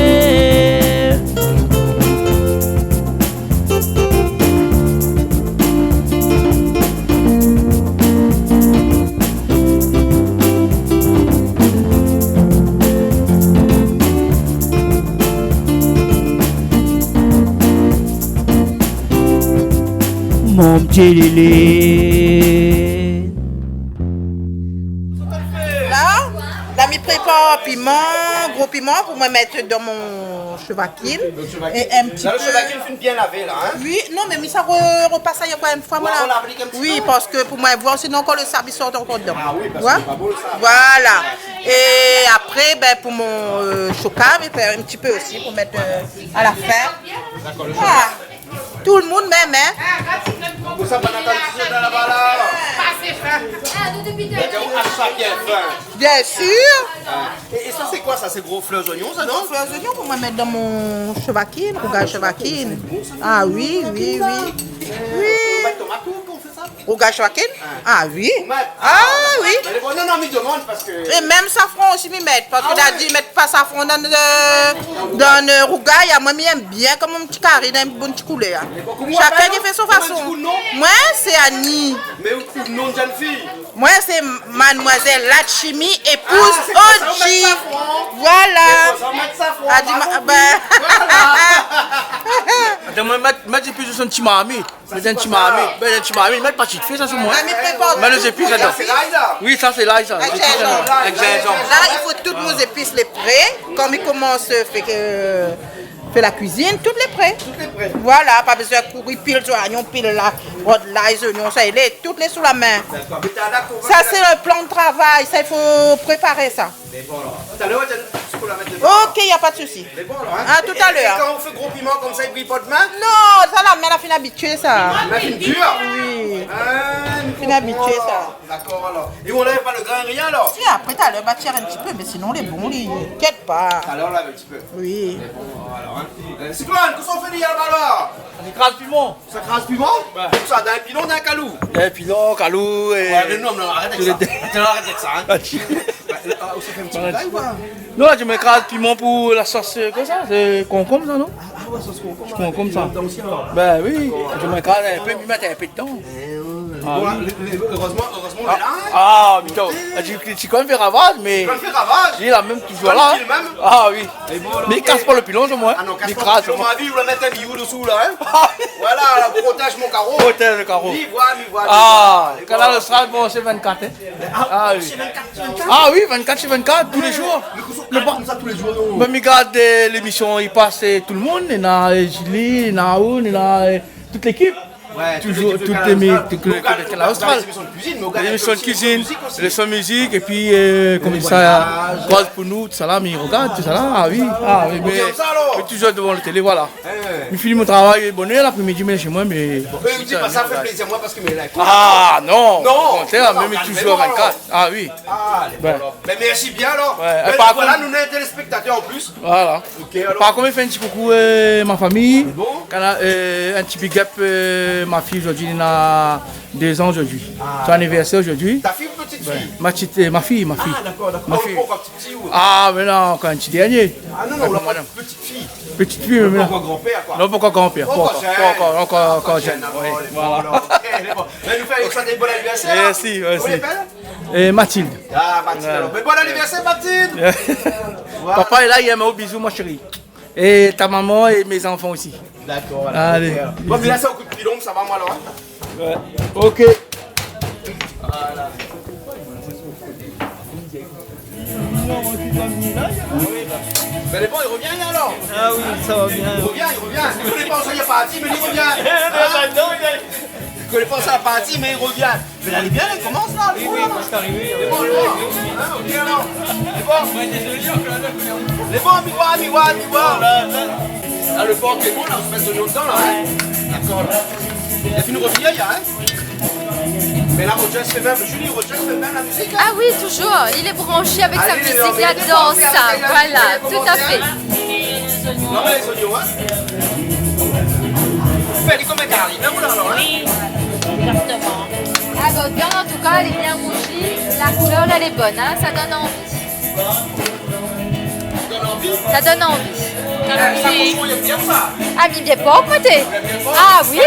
Mon petit Lili. Là, la mi prépare gros piment pour me mettre dans mon chevakine. Et un petit peu... Le chevakine fait bien laver là, hein? Oui, non, mais ça repasse il y a pas une fois. Ouais, Voilà. on l'applique un petit Oui, peu. parce que pour moi, voir sinon quand le sable sort encore dedans. Ah oui, parce Ouais. que c'est pas beau le sable. Voilà. Et après, ben, pour mon choca, je vais faire un petit peu aussi pour mettre à la fin. D'accord, le Ah, tout le monde m'aime, hein? Pour ça, pendant que tu es dans la balle là. Bien sûr. Et ça, c'est quoi ça? C'est gros fleurs oignons, ça, non? Non, fleurs oignons pour me mettre dans mon chevakine, rougail chevakine. Ah oui, oui, oui. Oui. Rougail chevakine? Ah oui. Ah oui. Non, non, mais demande parce que... Et même safran aussi, m'y mettre. Parce qu'il a dit, mettre pas safran dans le rougail. Moi, j'aime bien comme un petit carré, dans une bonne petite couleur. Chacun qui fait son façon. Moi, c'est Annie. Mais où le nom de jeune fille? Moi, c'est mademoiselle Lachimi, épouse Oji. Voilà. A dit, Attends, moi, je plus de petit mamie. Mais un petit mamie. Mais un petit mamie, mettre pas de fille, ça c'est moi. Mais les épices là-dedans. Oui, ça c'est là, ça. Avec gingembre. Là, il faut toutes nos épices les prêts. Comme il commence à faire la cuisine, toutes les prêts. Voilà, pas besoin de courir, pile sur l'oignon, pile là, les oignons, ça, il est toutes les sous la main. Ça, c'est le plan de travail, ça, il faut préparer ça. Ok, il n'y a pas de souci. Ah, tout à l'heure. Quand on fait gros piment comme ça, il brille pas de main? Non, ça, la main, la fin habituée, ça. La fin dure? Oui. Fin habituée, ça. D'accord, alors. Et on lève pas le grain, rien, alors? Si, après, tout à l'heure, bâtir un petit peu, mais sinon, les bons, ils n'inquiète pas. Alors, on lève un petit peu. Oui. Cyclone, qu'est-ce qu'on fait là, alors? On écrase piment. Ça crase piment? Ça, d'un pilon, d'un calou? D'un pilon, calou et... Ouais, non, arrête avec ça. Arrête avec ça, hein. Ça fait un petit peu d'ail, quoi. Non, je m'écrase piment pour la sauce, comme ça, c'est concombre ça, non? Ah ouais, sauce concombre. Concombre ça. Ben oui, je m'écrase un peu, puis mettre un peu de temps. Heureusement, on est là. Ah, mais toi, tu quand même fait ravage, mais... Tu fais ravage? Il a même toujours là. Ah oui. Mais il casse pas le pilon, au moins. Ah non, Il casse pas crase, le pilon, ma vie, je vais mettre un billou dessous, là, hein. Voilà, là, protège mon carreau. Protège le carreau. Oui, voilà. Ah, quand là, le Strasbourg, c'est 24, hein. Ah oui. Ah oui, 24 sur 24, tous les jours. Comme ça, tous les jours, non. Même il regarde l'émission, il passe tout le monde. Il y a Julie, il y a Aoun, il y a toute l'équipe. Ouais, toujours, toutes les émissions de cuisine, les sons de musique, et puis, comme ça, croise pour nous, tout ça là, mais il regarde, tout ça là, ah oui, mais toujours devant la télé, voilà. Je finis mon travail, bonheur, l'après-midi, mais chez moi, mais... Ça fait plaisir, moi, parce que... Ah non, non, au contraire, même toujours 24, ah oui. Mais merci bien, alors. Voilà, nous sommes téléspectateurs en plus. Voilà. Par contre, je fais un petit coucou à ma famille, un petit big up. Ma fille aujourd'hui, elle a 2 ans aujourd'hui. C'est anniversaire aujourd'hui. Ta fille ou petite fille? Ma fille. Ah d'accord. Ma fille. Pourquoi petite fille ou... Ah mais non, encore un petit dernier. Ah non, on l'a pas petite fille. Petite fille, mais non. Pourquoi grand-père quoi? Non, pourquoi grand-père? Pas encore jeune. Voilà. Mais nous faisons un bon anniversaire. Merci. Et Mathilde. Ah Mathilde, alors. Mais bon anniversaire Mathilde. Papa est là, il aime un bisou, ma chérie. Et ta maman et mes enfants aussi. D'accord. Allez. Bon, mais là, c'est au coup de pilon, ça va, moi, alors. Ouais. Ok. Voilà. Mais les bons, il revient, alors? Ah oui, ça va bien. Il revient. Il ne connaît pas où il est parti, mais il revient. Il ne connaît pas où il est parti, mais il revient. Mais là, il est bien, il commence, là. Oui, moi, je suis arrivé. Les bons, ok, alors. Les bons, mi voir. Là, le porc est bon, là, on se met de l'eau dedans, là. D'accord, là. Il a fait une revieille, hein. Mais là, Roger fait même, Julie, Roger fait même la musique. Ah oui, toujours. Il est branché avec sa musique là-dedans, ça. Voilà, tout à fait. Non, mais les oignons, hein. Vous faites comme un carré, même vous là, alors, hein. Oui, exactement. Ah, votre viande, en tout cas, elle est bien rougie. La couleur, elle est bonne, hein. Ça donne envie. Ça donne envie. Ça, franchement, il aime bien ça. Ah, mais bien pas, côté. Ah oui.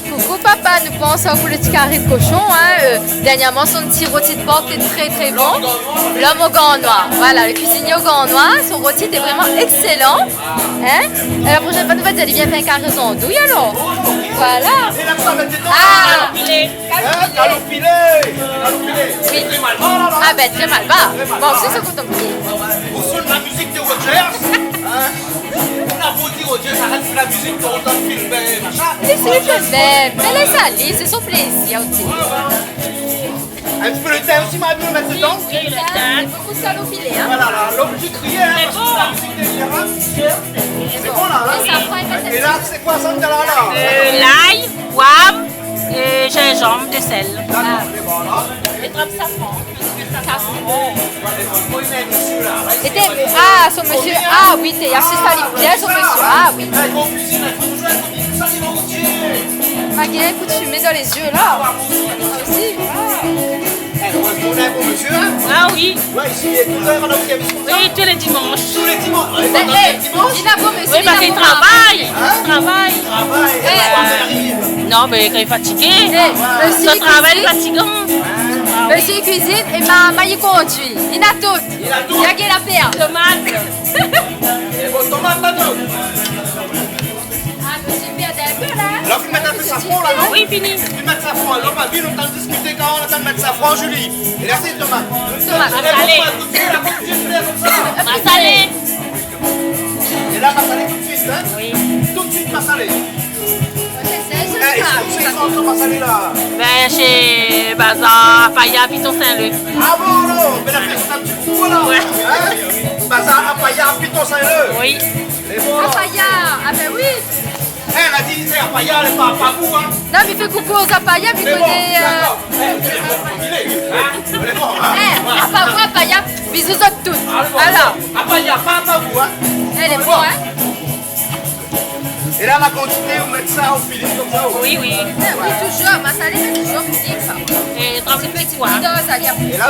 Coucou papa, nous pensons pour le petit carré de cochon. Hein, dernièrement, son petit rôti de porc était très très bon. L'homme au gant noir. Voilà, le cuisinier au gant noir. Son rôti était vraiment excellent. Hein? Et la prochaine fois, nous allons bien faire un carré en douille alors. Voilà. Ah, oui. Ah ben très mal bas. Bon, aussi c'est pour ton pied. Vous souvenez de la musique de Rogers? On a beau dire Rogers, arrête la musique pour autant de films, machin. C'est celui que j'aime. Mais laisse aller, c'est son plaisir aussi. Un petit peu le thym aussi, ma vie, mettre dedans. Oui, le thym. Beaucoup de salauds filés. Hein. Voilà, là, l'homme du crier, hein, parce que la musique des Gérard. C'est bon, là. Et là, c'est quoi ça, là? L'ail, poivre et gingembre de sel. Et drop safran. Ah, son monsieur. Ah oui, t'es assistant bien son monsieur. Ah oui. Maggie, écoute, tu mets dans les yeux là. Aussi. Ah oui. Oui, tous les dimanches. Tous les dimanches. Il a beau monsieur. Oui, parce qu'il travaille. Non, mais quand il est fatigué. Son travail est fatigant. Monsieur cuisine et ma il conduit. Il a tout. Il a qui la paire. Tomate. Ah, monsieur Pierre d'un peu là. Alors, tu mets un peu de safran là, non? Oui, fini. Tu mets de safran. Alors, ma vie, on t'a discuté quand on a de mettre safran, Julie. Et là, c'est tomate. Tomate. Ma salée. Et là, ma salée tout de suite, hein? Oui. Tout de suite, ma salée. Ben, chez Bazar, Apaya, Piton Saint-Leu. Ah bon, non, mais la fête, c'est un petit coup, là. Ouais. Hein? Bazar, Apaya, Piton Saint-Leu. Oui. Apaya, ah ben oui. Elle a dit, c'est Apaya, elle n'est pas à vous, hein. Non, mais il fait coucou aux Apaya, puis il connaît. Apaya, bisous à toutes. Alors. Apaya, pas à vous, hein. Elle est bonne, hein. Et là, la quantité, vous mettez ça au filet comme ça? Oui, oui. Oui, toujours. Ma salée, c'est toujours filet, ça. Et 30 petits pois. Et là,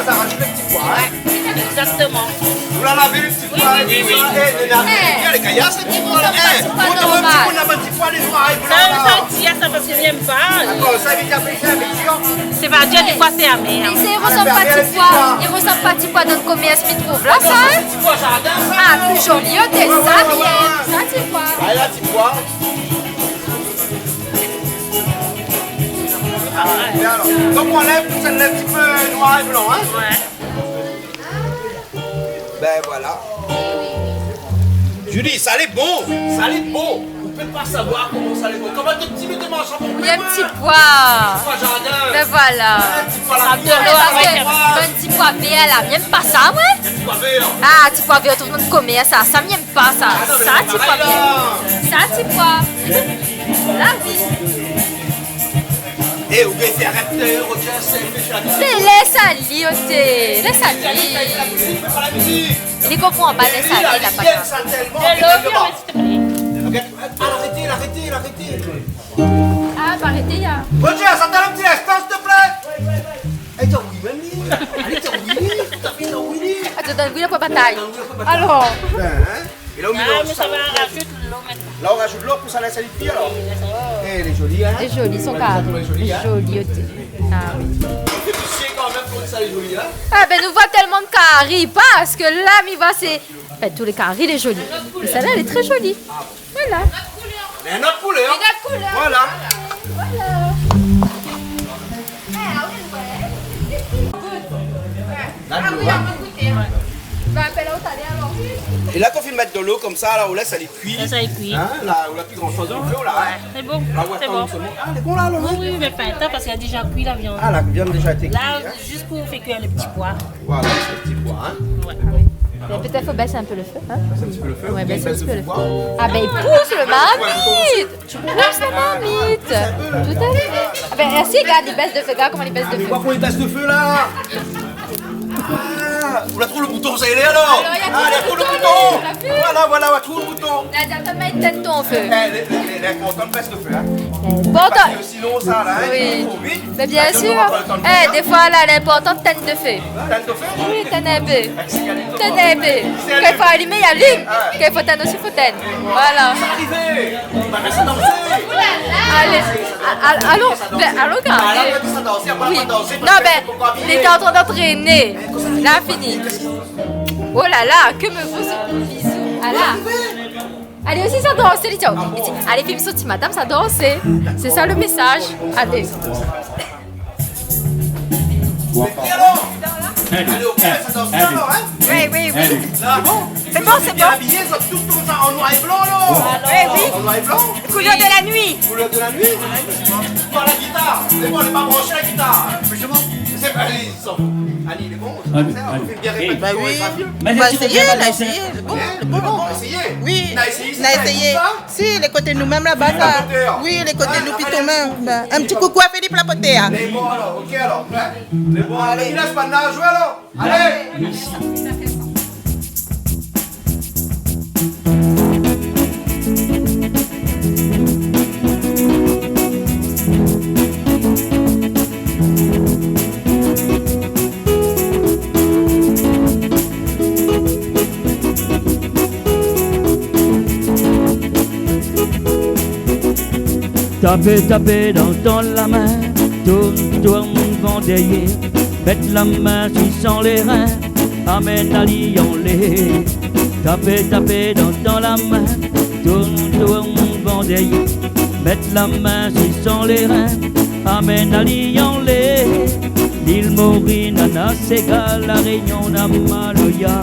ça rajoute les petits pois. Ouais, exactement. Vous la lavez les petits pois? Oui, oui. Il y a les caillasses, les petits pois. On a petits pois, les noirs et blancs. Ça, parce que j'aime pas. D'accord, ça veut dire que c'est pas Dieu, des fois, c'est amer. Mais il ressemble pas à petits pois. Il ressemble pas à petits pois dans le commerce, mais trouve là, ça. Ah, plus joli, t'es ça, bien. Ça, petits pois. Ah, là, petits pois. Alors. Donc on lève pour celle-là un petit peu noir et blanc, hein? Ouais. Ben voilà. Julie, ça allait bon, ça allait bon. Vous ne pouvez pas savoir comment ça allait bon. Comment tes petits te mangent en il y a un petit pois. Jardin. Ben voilà. Un petit pois là. Un petit pois vert là, j'aime pas ça, ouais. Petit pois vert. Ah, petit pois vert, tout le monde commet ça. Ça m'aime pas ça. Ça, petit pois vert. Ça, petit pois. Là, oui. Et vous pouvez faire arrêter, Roger, c'est laisse aller, Oté. Laisse aller. Il comprend pas, laisse aller, la patate. Arrêtez. Ah, bah arrêtez, ya. Roger, ça te donne un petit instant, s'il te plaît. Elle t'as oui, mamie. Elle t'a oui. T'as fait ton Willy. Ah, tu donnes oui pour bataille. Alors. Et là, on met l'eau. Ça va rajouter l'eau maintenant. Là, on rajoute l'eau pour ça laisse aller cuire alors. Elle est jolie, hein? Elle est jolie, son carré. Jolie, Oté. Ah oui. On fait chier quand même pour que ça est joli, hein? Ah, ben nous voit tellement de carrés, parce que là, il va, c'est. Ben, tous les carrés, il est joli. Mais celle-là, elle est très jolie. Voilà. Mais une autre couleur. Une autre couleur. Voilà. Et là, quand on fait mettre de l'eau comme ça, là, on laisse aller cuire. Ça cuit. Hein, là, on n'a plus grand chose dans le feu, là. Ouais, c'est bon. C'est bon. Ah, c'est bon, là, Oui, oui, mais pas un temps parce qu'il y a déjà cuit la viande. Ah, la viande a déjà été cuite. Là, juste pour faire cuire les petits pois. Voilà, les petits pois, hein. Ouais. Mais peut-être faut baisser un peu le feu. Hein? Baisser un petit peu le feu. Ouais, baisser un petit peu le feu. Ah, ben il pousse le marmite. Tu pousses le marmite. Tout à fait. Ah, ben merci, regarde, il baisse de feu. Regarde comment il baisse de feu. Pourquoi qu'on les baisse de feu, là? Ah, on a trouvé le bouton, ça y est alors. Alors, il y a il y a tout le le bouton. bouton. Voilà, on a trouvé le bouton. La dame m'a éteint ton feu. Elle est contente de baisse de feu, hein. Important. Parce que sinon, ça, là, Oui. trop vite. Mais bien sûr. Des fois, là, l'important, teinte de feu. Teinte de feu? Oui, teinte un peu. Teinte un peu. Quand il faut allumer, il allume. Quand il faut teindre aussi, il faut teindre. Voilà. C'est arrivé. On va rester danser. Allez. allons, regardez. Oui. Non, mais il était en train d'entraîner. Là, fini. Oh là là, que me vaut ce bisou. Allez aussi, ça danse, les gens. Allez, filme ce petit madame, ça danse. C'est ça le message. Allez. Allez, au ça danse bien, alors, hein? Oui. Là, bon. C'est bon. Habillés, tout ça en noir et blanc, là. Oui. En noir et blanc. Couleur de la nuit. Couleur de la nuit. Pas la guitare. C'est bon, on n'est pas branché la guitare. Justement, c'est pas les sons. Ali, il est bon. On fait bien répéter. Bah oui. Mais On va tu peux essayer, bien on a balancer. essayé. Bon, on va essayer. Oui, On a essayé. on a essayé. Si, les côtés nous-mêmes là-bas. Oui, les côtés nous pitons même. Un petit coucou à Philippe Lapoté. Les bons alors, ok alors. Les bons, allez. Il laisse pas de jouer alors. Allez. Taper dans la main, tourne, vendéier, mettre la main sur les reins, amène à Lyon-les. Taper dans la main, tourne, vendéier, mettre la main sur les reins, amène à Lyon-les. L'île Maureen, Nana, Séga, la Réunion, Namaloya,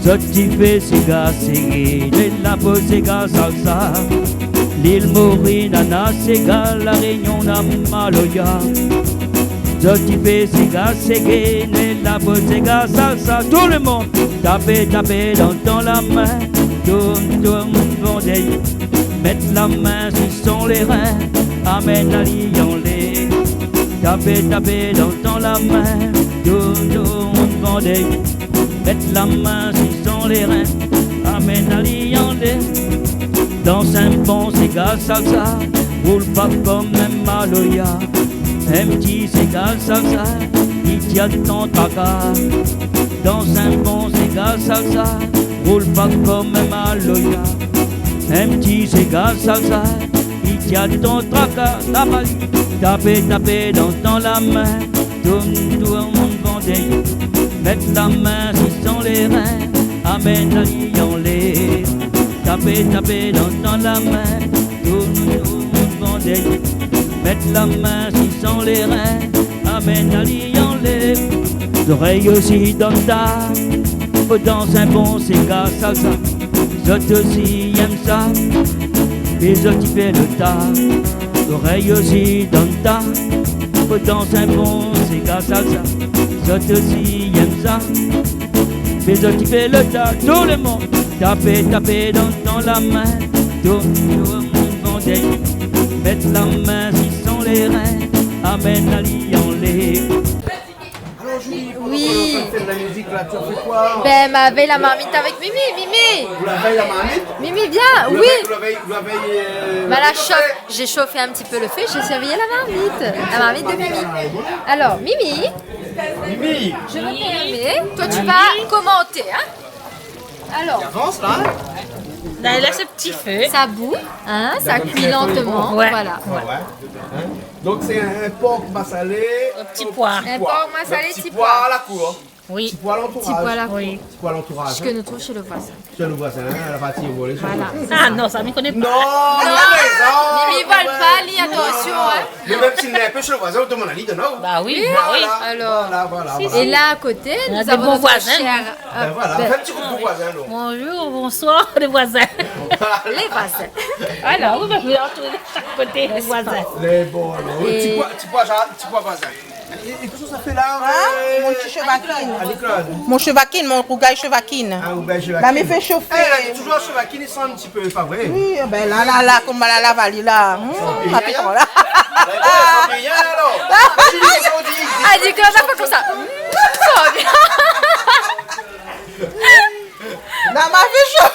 Zotifé, Séga, Ségé, la Pose, Séga, Salsa. L'île Maureen, Nana, Séga, la Réunion, Namaloya, Zotifé, Séga, Ségé, la Pose, Séga, Salsa. Tout le monde, taper dans la main, tourne, vendéille, mettre la main sur les reins, amène à Lyon-les. Taper dans la main, tourne, vendéille, mettre la main sur les reins, amène à Lyon-les. Dans un bon Séga salsa, roule pas comme un Maloya. Un petit Séga salsa, il tient ton tracas. Dans un bon Séga salsa, roule pas comme un Maloya. Un petit Séga salsa, il tient ton tracas. Taper dans la main, tourne, vendéille, mettre la main sur les reins, amène à Lyon-les. Taper dans la main, tourne, vendéille, mettre la main sur les reins, amène à Lyon-les. L'oreille aussi dans un bon Séga salsa, j'autres aussi aiment ça, les autres ils font le tas. L'oreille aussi dans un bon Séga salsa, j'autres aussi aiment ça, les autres ils font le tas. Tout le monde. Taper dans la main, tourne, vendéille, mettre la main sur les reins, amène à Lyon-les. Alors Julie, Oui. quand tu fais de la musique là, tu as fait quoi? Ben, ma veille la marmite avec Mimi. Vous l'avez la marmite? Mimi, viens, oui. Vous l'avez Bah, j'ai chauffé un petit peu le feu, j'ai surveillé la marmite de Mimi. Alors, Mimi, je me permets, toi tu vas commenter, hein. Alors, avance là. Là, ce petit feu. Ça bout, hein, ça cuit lentement, Ouais. voilà. Hein? Donc c'est un porc massalé. Au petit pois. Un porc massalé, petit Petit pois à pois. la cour. Oui. Petit pois à l'entourage. Petit pois à la cour. Oui. Petit pois à l'entourage. Ce que nous trouvons chez le voisin. Chez le voisin, elle a parti voler. Voilà. Ah non, ça ne me connaît pas. Non, Mimi vole pas, lis attention, hein. mais même s'il n'est pas chez le voisin, on demande à l'île de non. Bah oui, Alors, Voilà. et là à côté, On a nous des avons bons notre voisins, cher... Ben voilà, fais un petit coup de voisin, non. Bonjour, bonsoir, les voisins. les voisins. Alors, vous pouvez entourer de chaque côté, les voisins. Les bons, alors. Et- Petit pois voisin. Et qu'est-ce que ça fait là? Mon petit chevaquine. Annie-Claude. Mon chevaquine, mon rougail chevaquine. Ah, ou ben, Là, me fait chauffer. Elle a toujours un chevaquine, il sent un petit peu, pas vrai? Oui, ben là, comme la vallée là. Papillon là. Rien alors. Ah, dis que là, pas comme ça. Ça va bien. Là, m'a fait chaud.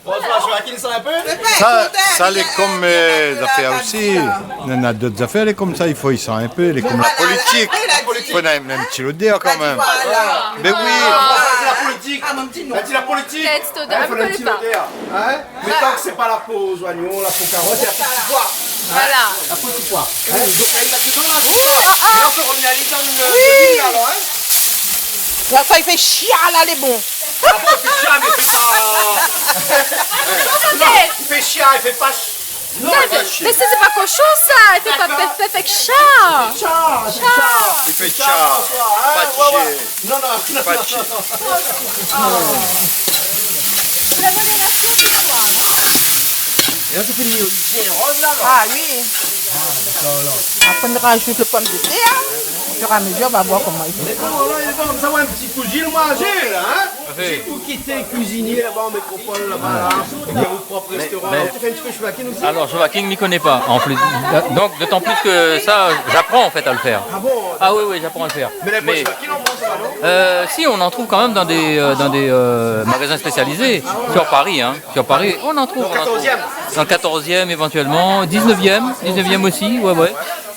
Bonsoir, chevaquine, sent un peu? Ça elle est comme les affaires aussi. Il y en a d'autres affaires, elle est comme ça, il faut y sent un peu, elle est comme la politique. Il faut un petit l'odeur quand même. Mais oui. C'est la politique. mon petit nom. Elle dit la politique. Texte de- Hein, ah, faut vous un connaissez petit pas. notaire. Hein? Mais tant que c'est pas la peau aux oignons, la peau carotte, c'est la petite poire. Voilà. La petite poire. Hein? Donc là, il va dedans, là, Ouh, c'est ça. ah, ah. Et on peut revenir à l'idée d'une Oui. alors, hein? Là, ça, il fait chier, là, les bons. Ah bon, il fait chier, mais il fait pas... Non, Attendez. il fait chier, il fait pas... Non, Non, il fait mais chier. c'est pas cochon ça. Il fait pas fait que chat. Il fait chat. Pas de chier. Non, non, pas de chier. La modération, c'est pas mal. Et là, tu fais une olivier rose, là, Ah oui. Après, on rajoute le pomme de terre. Au fur et à mesure, on va voir comment il fait. Il est bon, comme ça, moi, un petit cousin, moi, j'ai, là, hein? J'ai tout quitté, cuisinier, là-bas, en métropole, là-bas, là. Il y a votre propre restaurant. Tu fais un petit peu chevacking aussi? Alors, Chevacking, m'y connais pas. En plus, donc, d'autant plus que ça, j'apprends en fait à le faire. Ah bon? Ah oui, oui, j'apprends à le faire. Mais les poches chevacking, on prend ça, non? Si, on en trouve quand même dans des magasins spécialisés. Sur Paris, hein. Sur Paris, on en trouve. Dans le 14e? Dans le 14e éventuellement. 19e aussi, ouais, ouais.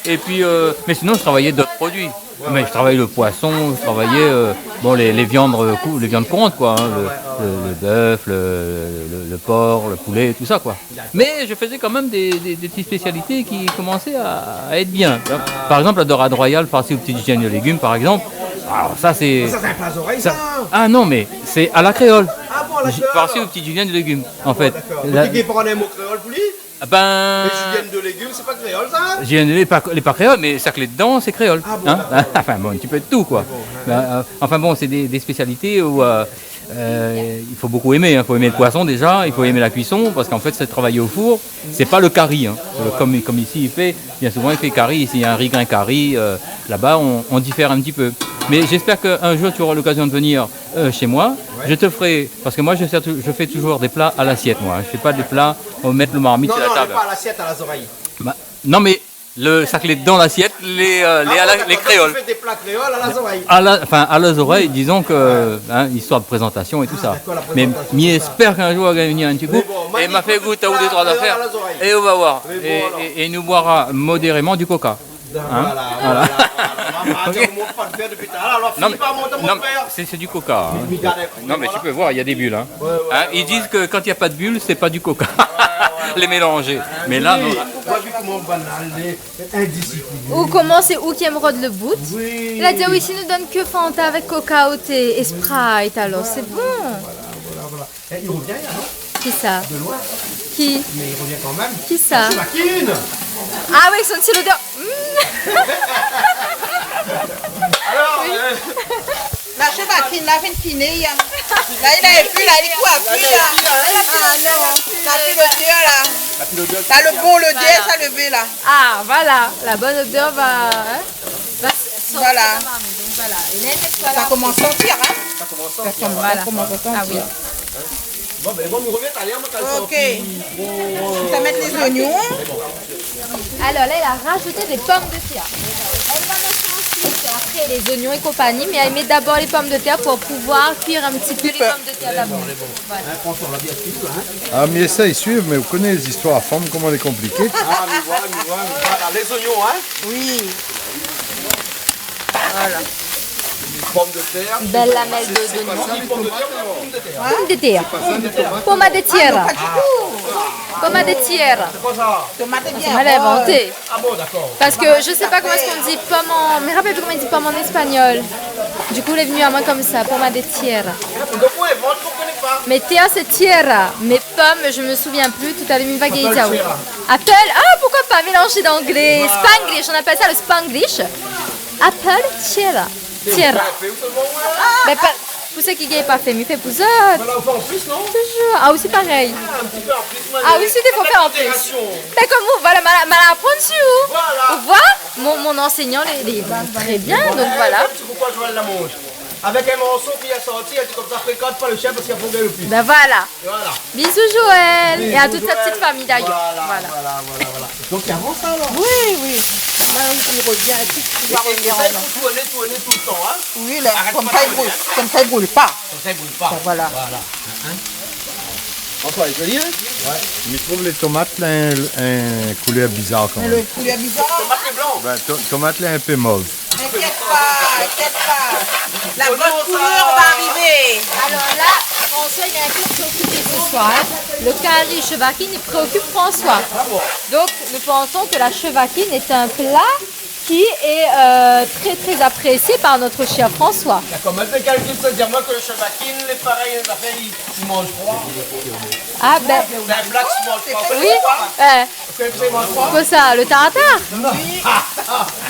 Et puis, mais sinon, je travaillais d'autres produits. Mais je travaillais le poisson, je travaillais bon, les viandes courantes, quoi. Hein, le bœuf, le porc, le poulet, tout ça, quoi. Mais je faisais quand même des petites spécialités qui commençaient à être bien. Par exemple, la dorade royale farcie aux petites hygiènes de légumes, par exemple. Alors ça, c'est... Ça, c'est un plat oreilles, ça? Ah non, mais c'est à la créole. Ah bon, la créole? Farcie aux petites hygiènes de légumes, en fait. Vous qui prendre un mot créole, pour lui? Ben... Les juliennes de légumes, c'est pas créole, ça? Les pas créoles, mais ça que les dedans, c'est créole. Ah bon, Hein enfin bon, un petit peu de tout, quoi. Enfin bon, c'est des spécialités où il faut beaucoup aimer. Il faut aimer le poisson déjà, il faut aimer la cuisson, parce qu'en fait, c'est travailler au four. C'est pas le curry, hein. Comme ici il fait. Bien souvent, il fait curry. Ici, il y a un riz grain curry. Là-bas, on diffère un petit peu. Mais j'espère qu'un jour, tu auras l'occasion de venir chez moi. Je te ferai, parce que moi, je fais toujours des plats à l'assiette, moi. Je fais pas des plats, on va mettre le marmite sur la table. Non, pas à l'assiette, à la oreilles. Bah, non, mais ça que les dans l'assiette, les créoles. Tu fais des plats créoles à la oreilles. À les oreilles, disons que, hein, histoire de présentation et tout ça. Mais j'espère qu'un jour, on va venir un petit coup. Et m'a fait goûter à ou des trois affaires. Et on va voir. Et nous boira modérément du coca. Hein? Voilà. Non, c'est du coca. Hein. Non, mais tu peux voir, il y a des bulles. Hein. Hein, ils disent que quand il n'y a pas de bulles, c'est pas du coca. Les mélanger. Mais là, non. Ou comment c'est où qui émeraude le bout. Il a dit oui, ici nous donne que Fanta avec Coca au thé et Sprite, alors c'est bon. Il revient, hein? Qui ça? De loin. Qui? Mais il revient quand même. Qui ça? Chevacking. Ah oui, son petit l'odeur. Alors, La chevacking, là, fait une kiné, là. Là, il a plus, là, il est coiffé, là. Ah non, la piloteur, là. T'as le bon, le dé, ça levé, là. Ah, voilà, la bonne odeur va sortir Voilà. de la marmite. Donc voilà, Hélène est Ça commence à sortir, hein. ça commence à sortir. Voilà. Ça commence à sortir. Ah oui. Bon, ben bon, nous revient à l'air, Ok. On va mettre les oignons. Alors là, elle a rajouté des pommes de terre. Elle va mettre ensuite après les oignons et compagnie, mais elle met d'abord les pommes de terre pour pouvoir cuire un petit peu les pommes de terre d'abord. Voilà. Ah, mais ça, ils suivent, mais vous connaissez les histoires à forme, comment elle est compliquée. Ah, mais voilà. Les oignons, hein? Oui. Voilà. Pommes de terre. Belle lamelle d'oignon. Pommes de terre ou pommes de terre? Pommes de terre. Pommes de terre. Pommes de terre. C'est quoi ça? Tomate bien. Elle a inventé. Ah bon, d'accord. Parce que je sais pas comment est-ce qu'on dit pomme en... Mais rappelle plus comment on dit pomme en espagnol. Du coup, elle est venue à moi comme ça, pomme de terre. Donc, ouais, moi, je ne connais pas. Mais terre, c'est tierra. Mais pomme, je me souviens plus. Tout à l'heure, une vague Apple, ah, pourquoi pas mélanger d'anglais. Spanglish, on appelle ça le Spanglish. Apple, tierra. Tierra. Mais pas... Pour ceux qui n'ont pas fait, mais fait pour ça. Voilà, on fait en plus, non? Toujours. Ah, aussi pareil. Un petit peu en plus. Ah oui, c'est des fois faire en plus. Mais comme vous, voilà, mal apprendre sur vous. Vous voyez, mon enseignant les très bien, donc voilà. C'est pourquoi Joël la mange. Avec un morceau qui est sorti, elle dit comme ça, fréquente pas le chien parce qu'il y a fondé le plus. Ben voilà. Voilà. Bisous Joël. Et à toute sa Joël. petite famille d'ailleurs. Voilà. Donc il avance ça alors? Oui, oui. Là, il revient, tout va revenir en Il faut tourner tout le temps, hein? Oui, là, comme ça, il brûle. Comme ça, il brûle pas. Comme ça, il brûle pas. Donc, voilà. Encore, il joli, hein? Ouais. Mais je trouve les tomates là, un couleur bizarre quand Mais même. le poulet bizarre. Tomate blanc. Ben, tomates là, un peu mauve. T'inquiète pas. La bonne couleur va arriver. Alors là, François il est un peu préoccupé ce soir. Hein. Le curry chevaquine il préoccupe François. Donc nous pensons que la chevaquine est un plat qui est très très apprécié par notre cher François. D'accord, maintenant quelqu'un peut dire moi que le chevaquine, les pareils, les affaires, ils mangent froid. Ah ben. C'est un plat qui mange froid. Oui. Quoi ça, le tartare? Oui.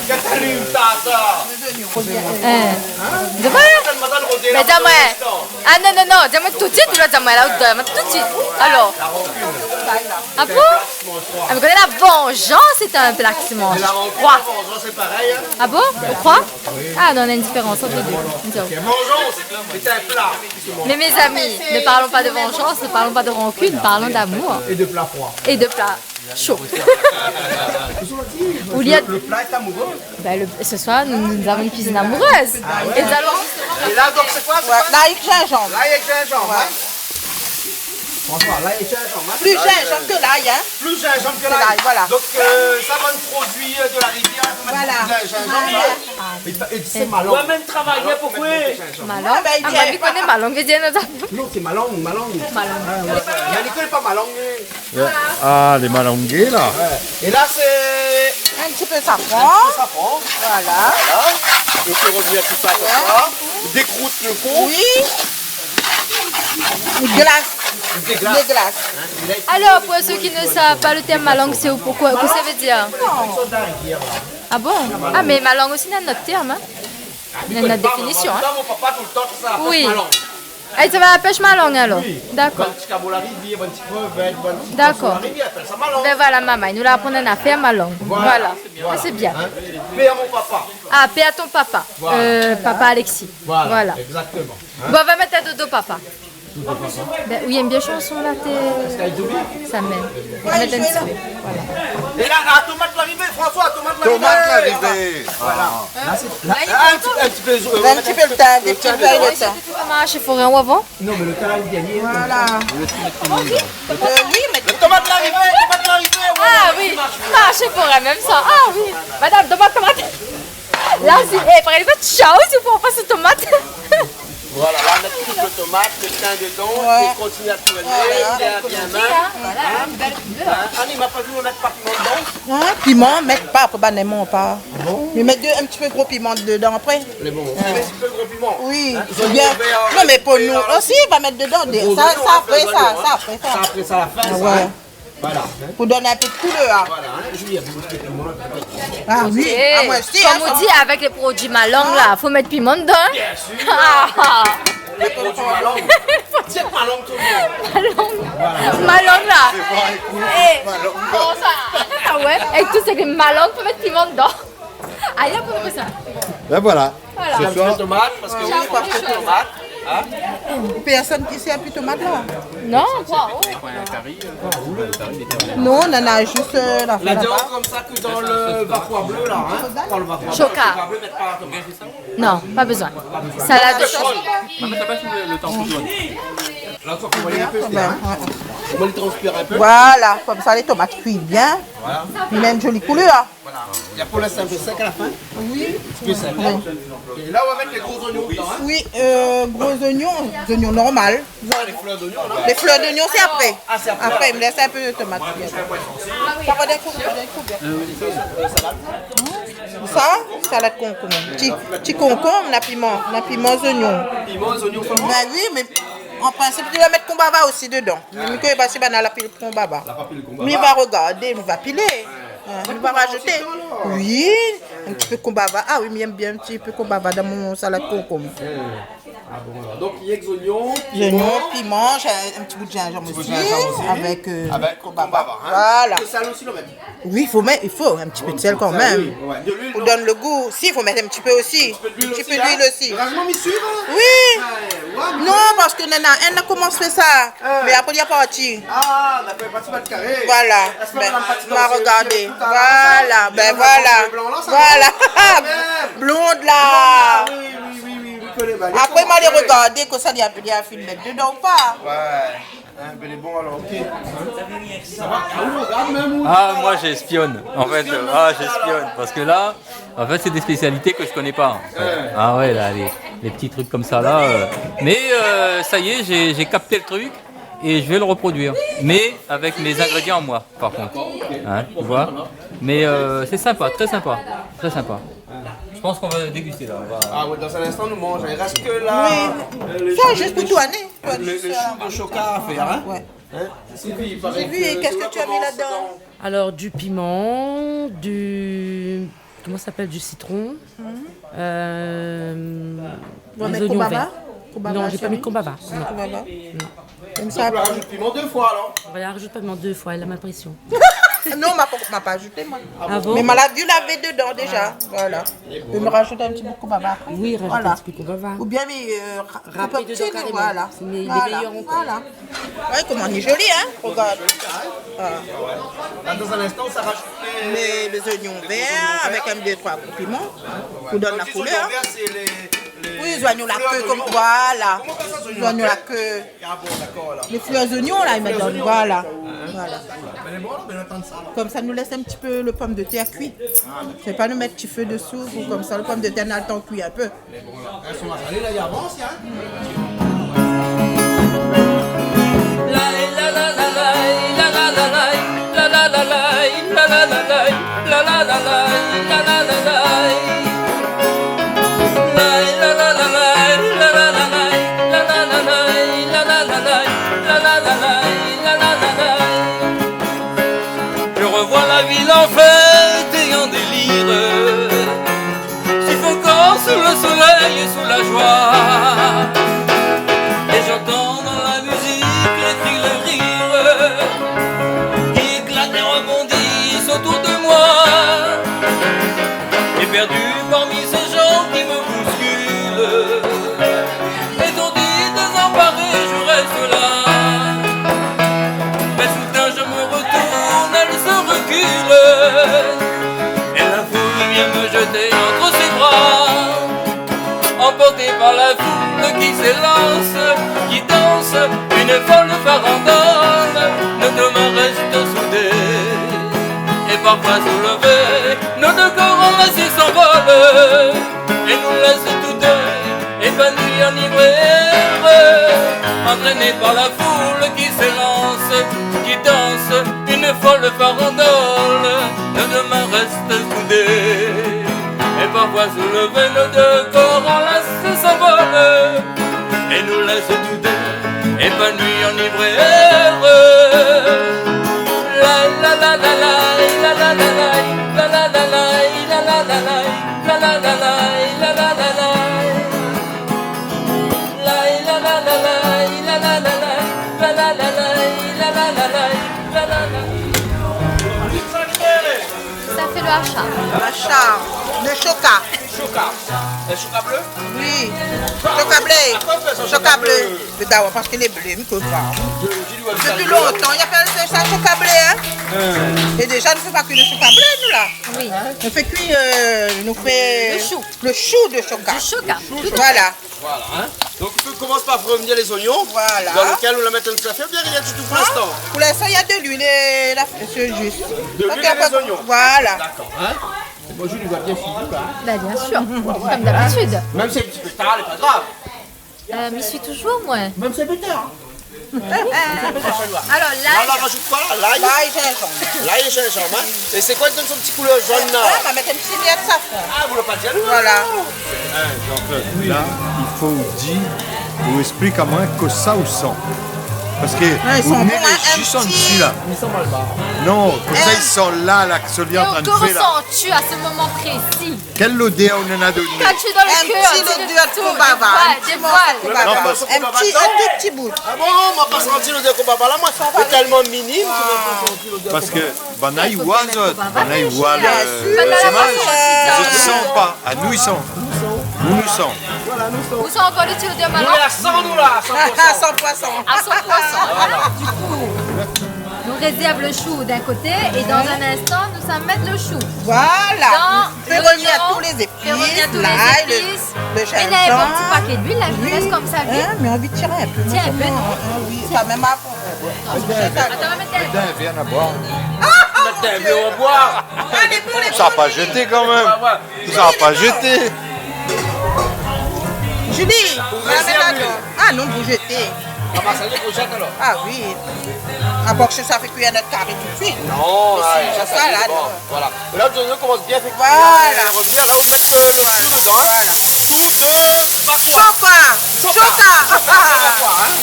Qu'est-ce que tu as tartare? Dis-moi. Mais dis-moi. Ah non, dis-moi tout de suite ou là dis-moi là tout de suite. Alors. Ah bon? Ah, mais la vengeance c'est un plat qui se mange froid. C'est pareil. Hein? Ah bon? Vous croyez? Ah, non, on a une différence entre les deux. Vengeance, c'est un plat. Mais mes amis, ne parlons pas de vengeance, ne parlons pas de rancune, parlons d'amour. Et de plats froids. Et de plats chauds. Le plat est amoureux. Ce soir, nous avons une cuisine amoureuse. Et nous allons... Et là, donc, c'est quoi? L'ail gingembre. L'ail gingembre, hein? François, l'ail gingembre. Plus gingembre que l'ail, hein? Plus gingembre que l'ail, voilà. Donc, ça va nous produit de la rivière. Voilà. Gingembre. Et c'est malong. Ouais, même travailler pour quoi? Malong? Ah, bah, il connaît malong. Non, c'est malong. Il connaît pas malong. Ah, les malongués, là. Et là, c'est... Un petit peu safran. Voilà. Donc, on revient tout ça comme ça. Décroute le fond. Oui. Des glaces. Alors, pour ceux qui ne savent pas le terme malong, c'est pourquoi? Qu'est-ce que ça veut dire? Ah bon? Ah, mais malong aussi, c'est notre terme. Il y a notre définition. Hein? Mon papa tout le temps, ça. Oui. Et ça va à la pêche malong alors? D'accord. D'accord. Ben voilà, maman, il nous l'a appris à faire malong. Voilà. C'est bien. Paix à mon papa. Ah, paix à ton papa. Papa Alexis. Voilà. Exactement. Bon, on va mettre à dodo, papa. Ben, oui, il y a une bien chanson là, ça m'aime. On va mettre un petit peu. Voilà. Et là, la tomate l'arrivée, François, tomate l'arrivée. Voilà. Un petit peu le temps, des petits pailles de temps. Comment chez Forêt ou avant? Non, mais le temps est gagné. Voilà. Oui, mais le tomate l'arrivée, Ah oui, chez Forêt, même ça. Ah oui. Madame, tomate. Là, c'est... Prenez votre chose, il faut passer tomate. Voilà, là on met toute le tomate, le thym dedans, et continue à tourner, bien main. Annie m'a pas vu on mettre pas piment dedans. Piment, mettre pas, probablement pas. Mais mettre un petit peu gros piment dedans après. Les bons. Un petit peu gros piment. Oui, c'est bien. Non mais pour nous aussi, on va mettre dedans. Ça après ça. Ça après ça à la fin, ouais. Voilà. Pour donner un peu de couleur. Voilà, Julie, vous mettez piment. Ah oui, moi aussi. Comme on dit avec les produits malong là, faut mettre piment dedans. Bien sûr. Les produits malong. C'est malong tout le monde. Malong là. Ah ouais, avec tout c'est malong, faut mettre piment dedans. Ah, il y a pour ça. Ben voilà. Ce soir, tomate, parce que oui, pas de tomate. Personne qui sait un peu tomate là? Non, quoi? Non, on en a juste la La viande comme ça que dans le vapeur bleu là, hein? Dans le vapeur Choca. bleu, mettre pas la tomate. Non, pas besoin. Salade de chocolat. Le temps jaune. Là, on va les un peu. On va les transpirer un peu. Voilà, comme ça les tomates cuisent bien. Voilà. Ils mettent une jolie couleur. Voilà. Il y a pour l'instant un peu sec à la fin. Oui. Un peu sec. Et là, on va mettre les gros oignons dedans. Hein? Oui, gros oignons normaux. Les fleurs d'oignons là. Les fleurs d'oignons, c'est après. Ah, c'est après. Après, il me laisse un peu de tomates. Ça va d'un coup, ça, salade concombre. Petit concombre, on a piment oignons. Piment, oignons, comment? Ben oui, mais en principe, tu vas mettre combava aussi dedans. Mais que bah, si on a la pile combava. Mais il va regarder, il va piler. Il va rajouter. Oui, un petit peu combava. Ah oui, mais j'aime bien un petit peu combava dans mon salade concombre. Ah bon, alors. Donc, il y a des oignons, piment, j'ai un petit bout de gingembre aussi. Avec combava. Hein? Voilà. Le sel aussi, le mettre. Oui, il faut un petit peu de sel quand même. Pour donner le goût. Si, il faut mettre un petit peu aussi. Un petit peu d'huile aussi. Oui. Non, parce que elle a commencé à faire ça. Mais après, il y a parti. Ah, on a fait partie de carré. Voilà. On va regarder. Voilà. Ben voilà. Voilà. Blonde là. Oui. Après, moi, les regarder, que ça, il y a un film mettre dedans ou pas. Ouais. Ben les bons alors, ok. Ça va? Regarde même. Ah, moi j'espionne. En fait, j'espionne. Parce que là, en fait, c'est des spécialités que je connais pas. En fait. Ah ouais, là, les petits trucs comme ça là. Mais ça y est, j'ai capté le truc et je vais le reproduire. Mais avec mes ingrédients à moi, par contre. Hein, tu vois? Mais c'est sympa, très sympa. Très sympa. Je pense qu'on va déguster là. Ah ouais, dans un instant nous mangeons. Il reste que là. Ça, juste pour tout année. Le chou de choca à faire, hein? Ouais. J'ai vu, et qu'est-ce que tu as mis là-dedans? Alors, du piment, comment ça s'appelle? Du citron. Des oignons verts. Non, j'ai pas mis de combava. Comme ça. On rajoute le piment 2 fois alors. On va rajouter le piment 2 fois, elle a l'impression. Non, on m'a pas ajouté, moi. Ah bon? Mais m'a dû laver dedans déjà. Voilà. Je vais me rajouter un petit peu de combava. Oui, rajoute un petit peu de combava. Ou bien, râper dedans carrément. Voilà. C'est les meilleurs encore. Voilà. Ouais, comment on est joli, hein? Regarde. Dans un instant, ça rajoute les oignons verts avec un, deux, trois piments pour donner la couleur. Oui, les oignons la queue comme voilà. Les oignons la queue. Les fleurs oignons là, ils mettent dans voilà. Comme ça, nous laisse un petit peu le pomme de terre cuit. C'est pas nous mettre petit feu dessous ou comme ça, le pomme de terre n'a le temps cuit un peu. Elles sont salées là, il avance, Je revois la ville en fête et en délire, suffocant sous le soleil et sous la joie. Et j'entends dans la musique les cris, les rires qui éclatent et rebondissent autour de moi. Et perdu parmi ces gens qui me bousculent, étourdi, désemparé, je reste là. Mais soudain je me retourne, elle se recule, et la foule vient me jeter entre ses bras, emporté par la foule qui s'élance, qui danse une folle farandole. Nos deux mains restent soudées et parfois soulevées, nos deux corps enlacés s'envolent et nous laissent tous deux épanouis, enivrés, entraînés par la foule qui s'élance, qui danse une folle farandole. Nos deux mains restent soudées et parfois soulevés, nos deux corps enlacés s'envolent et nous laissent tous deux épanouis, enivrés, heureux. La la la la la la la la la la la la la la la la Ça fait le hachar. Hachar, le choca. Choca. Le choca bleu? Oui. Choca bleu. Choca bleu. Le dawa parce qu'il est bleu, il peut pas. Depuis longtemps, il y a fait ça choca bleu, hein? Et déjà, nous ne faisons pas que le choca bleu, nous là. Oui. On fait cuire, nous fait le chou. Le chou de choca. Du choca. Voilà. Voilà, hein. Donc on commence par revenir les oignons. Voilà. Dans lequel on la met un café, bien rien du tout pour l'instant. Pour l'instant, il y a de l'huile et c'est juste. De l'huile et des oignons. Voilà. D'accord, hein. Moi, Julie va bien finir là. Bah, bien sûr, comme d'habitude. Même si c'est un petit peu tard, c'est pas grave. M'y suis toujours, moi. Même si c'est plus tard. Alors là, on rajoute quoi là? L'ail et gingembre. L'ail et gingembre, hein. Et c'est quoi qui donne son petit couleur jaune là? On va mettre un petit lait de safran. Ah, vous le pas dire? Voilà. Donc là, il faut dire, vous explique à moi que ça ou ça. Parce que ils vous sont venez bons, les un chissons petit- dessus là. Ils sont mal bas. Non, comme ça ils sont là, ce lien en train Que de faire là. ressens-tu à ce moment précis? Quelle odeur on en a donné? Quand tu es dans le Un cœur, petit tu odeur de tout, combava. des voiles. Non, Un parce- tout petit bout. Ah bon, on va pas sentir l'odeur qu'on va pas là, moi. C'est tellement minime qu'on va pas sentir l'odeur. Parce que Banaï voit le Banana sémage, voit, les autres ne sont pas. À nous ils sont. Nous nous sommes. Où sont encore les tirs de Nous, maintenant? il y a 100 nous là, 100%. Sans poisson. À 100%. Alors, du coup, nous réserve le chou d'un côté et dans un instant, nous allons mettre le chou. Voilà. Fais l'oignon, revenir tous les fais revenir tous épices, les l'ail, épices. le Et là, il y a un petit gingembre. paquet d'huile, là, je vous laisse comme ça. Hein, mais envie de tirer un peu. Tiens un peu, non? Oui, ça même avant. Viens à boire. Viens à boire. Ça n'a pas jeté quand même. Ça n'a pas jeté. Julie, ah non, vous jetez. On va salir pour jette alors. Ah oui. À part que ça fait cuire notre carré tout de suite. Non, là, c'est ça, là. Bon, voilà. Là, vous commence bien. Fait voilà. Revenir là, vous mettez le chou dedans. Voilà. Chou de Choca.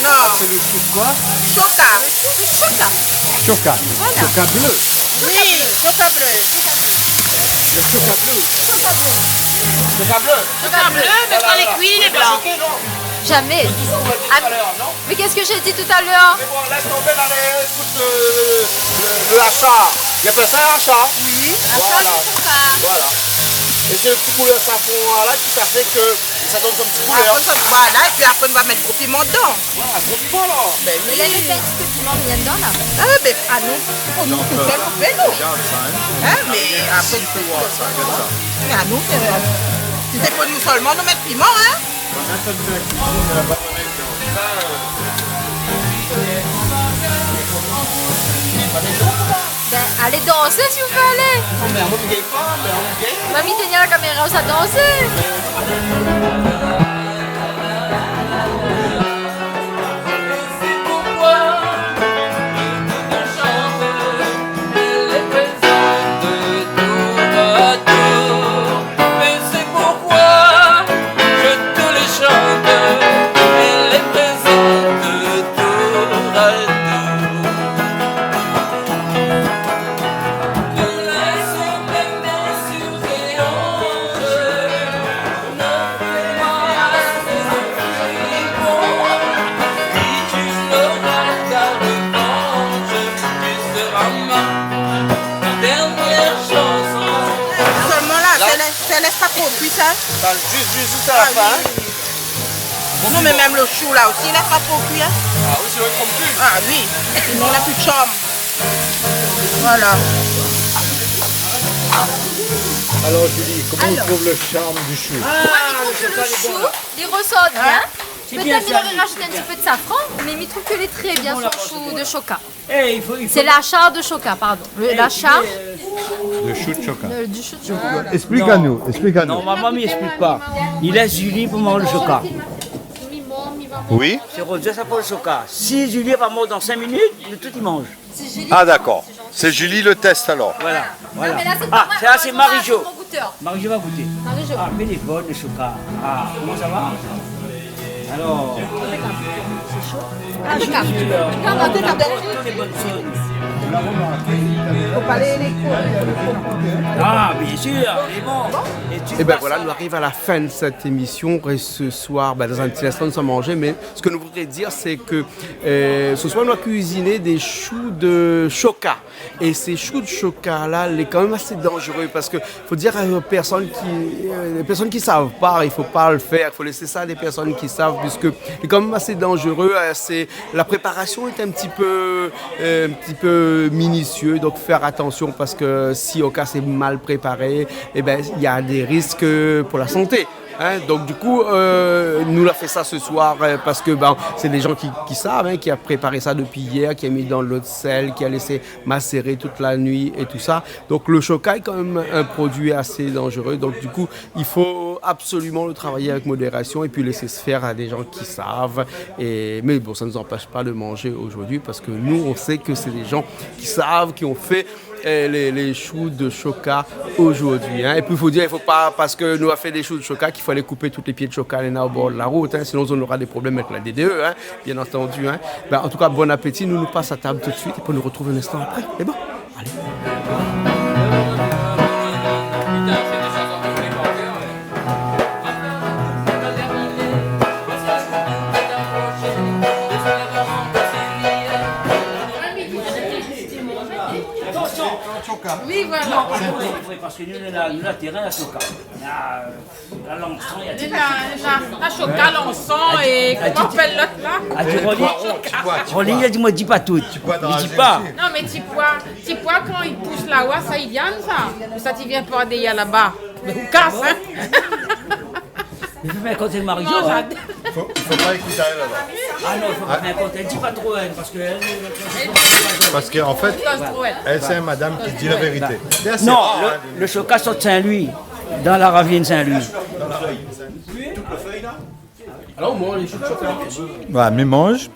Non. C'est le chou de quoi? Choca. Choca. Voilà. Choca bleu. Oui, choca bleu. Le choca bleu. Choca bleu, mais quand les cuits, il est blanc. Jamais. Mais qu'est-ce que j'ai dit tout à l'heure? Mais bon, laisse tomber dans les écoute le hachard. Il appelle ça un hachard. Oui, voilà. Voilà. Et ce petit couleur safran là qui ça fait que ça donne comme petit couleur. Voilà, et puis après on va mettre gros piment dedans. Voilà, gros piment là. Ben oui. Il y a le petit piment qui vient dedans là. Ah ben, ah non, on nous tout seul, on fait nous. Hein, mais après tu peux voir ça, regarde ça. Mais à nous, si c'est pour nous seulement, nous mettre piment, hein. Ben, allez danser si vous voulez aller. Non mais on ne gagne pas, mais on gagne. Mamie tenir la caméra, on s'est dansé. Juste à la fin. Non, mais même le chou là aussi, il n'a pas trop cuit. Ah oui, c'est le trompe plus. Ah oui, sinon on n'a plus de charme. Voilà. Alors Julie, comment on trouve le charme du chou? Moi, je trouve que le chou, il ressort bien. Peut-être qu'il aurait rajouté un petit peu de safran, mais il trouve qu'il est très bien son chou de choca. C'est l'achar de choca, pardon. L'achar. Le chou de choca. Du chou de choca. Explique-nous. Non, ma maman m'explique pas. Il laisse Julie pour manger le choca. Oui. C'est Roger, ça pour le choca. Si Julie va mort dans 5 minutes, tout il mange. Ah d'accord. C'est Julie le test alors. Voilà. Voilà. mais là, C'est Marie-Jo. goûteur. Marie-Jo va goûter. Marie-Jo. Ah, mais les bonnes, le choca. Ah, comment ça va? Alors. Impeccable. Toutes les bonnes choses. Ah, bien sûr, mais bon. Et bien voilà, nous arrivons à la fin de cette émission. Et ce soir, dans un petit instant, nous sommes mangés. Mais ce que nous voudrions dire, c'est que ce soir, nous avons cuisiné des choux de choca. Et ces choux de choca-là, ils sont quand même assez dangereux. Parce qu'il faut dire aux personnes qui ne savent pas, il ne faut pas le faire. Il faut laisser ça à des personnes qui savent, puisque c'est quand même assez dangereux. La préparation est un petit peu minutieux, donc faire attention parce que si au cas c'est mal préparé, eh ben, il y a des risques pour la santé. Hein, donc du coup, nous l'a fait ça ce soir parce que c'est des gens qui savent, qui a préparé ça depuis hier, qui a mis dans l'eau de sel, qui a laissé macérer toute la nuit et tout ça. Donc le choca est quand même un produit assez dangereux. Donc du coup, il faut absolument le travailler avec modération et puis laisser se faire à des gens qui savent. Mais bon, ça ne nous empêche pas de manger aujourd'hui parce que nous, on sait que c'est des gens qui savent, qui ont fait les choux de choca aujourd'hui. Hein. Et puis il faut dire, il ne faut pas, parce que nous avons fait des choux de choca, qu'il faut aller couper tous les pieds de choca au bord de la route, hein, sinon on aura des problèmes avec la DDE, hein, bien entendu. Hein. En tout cas, bon appétit, nous passons à table tout de suite et puis nous retrouvons un instant après. C'est bon, allez. Oui, voilà. Parce que nous, la terrain, la choca. La lançon, il y a des... La choca, l'encens et comment on appelle l'autre là? Ah, tu Rolly, il a dit, moi, dis pas tout. Je dis pas. Non, mais tu pois, quand il pousse là-haut, ça, il vient ça. Ça, tu viens pas d'ailleurs là-bas. Mais vous casse, hein? Il faut faire compter le Marie-Jo. Il faut pas écouter elle alors. Ah non, il faut pas faire compter. Elle dit pas trop elle, parce que Parce qu'en fait, elle c'est une madame qui dit la vérité. Non, le chocat sort de Saint-Louis, dans la ravine Saint-Louis. Alors, moi, les choux de chocolat. Voilà, mais mange.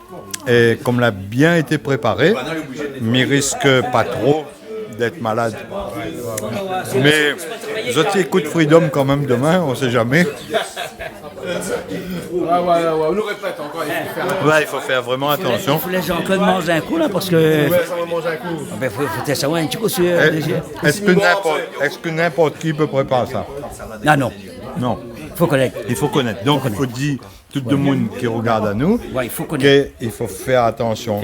Et comme l'a bien été préparé, mais risque pas trop d'être malade. Mais vous écoutez Freedom quand même demain, on sait jamais. On nous répète encore. Ouais, il faut faire vraiment attention. Il faut les gens que manger un coup là parce que. Ouais, ça va manger un coup. Il faut savoir un petit coup sur. Est-ce que n'importe qui peut préparer ça? Ah non. Non. Il faut connaître. Il faut connaître. Donc il faut dire tout le monde qui regarde à nous qu'il faut faire attention.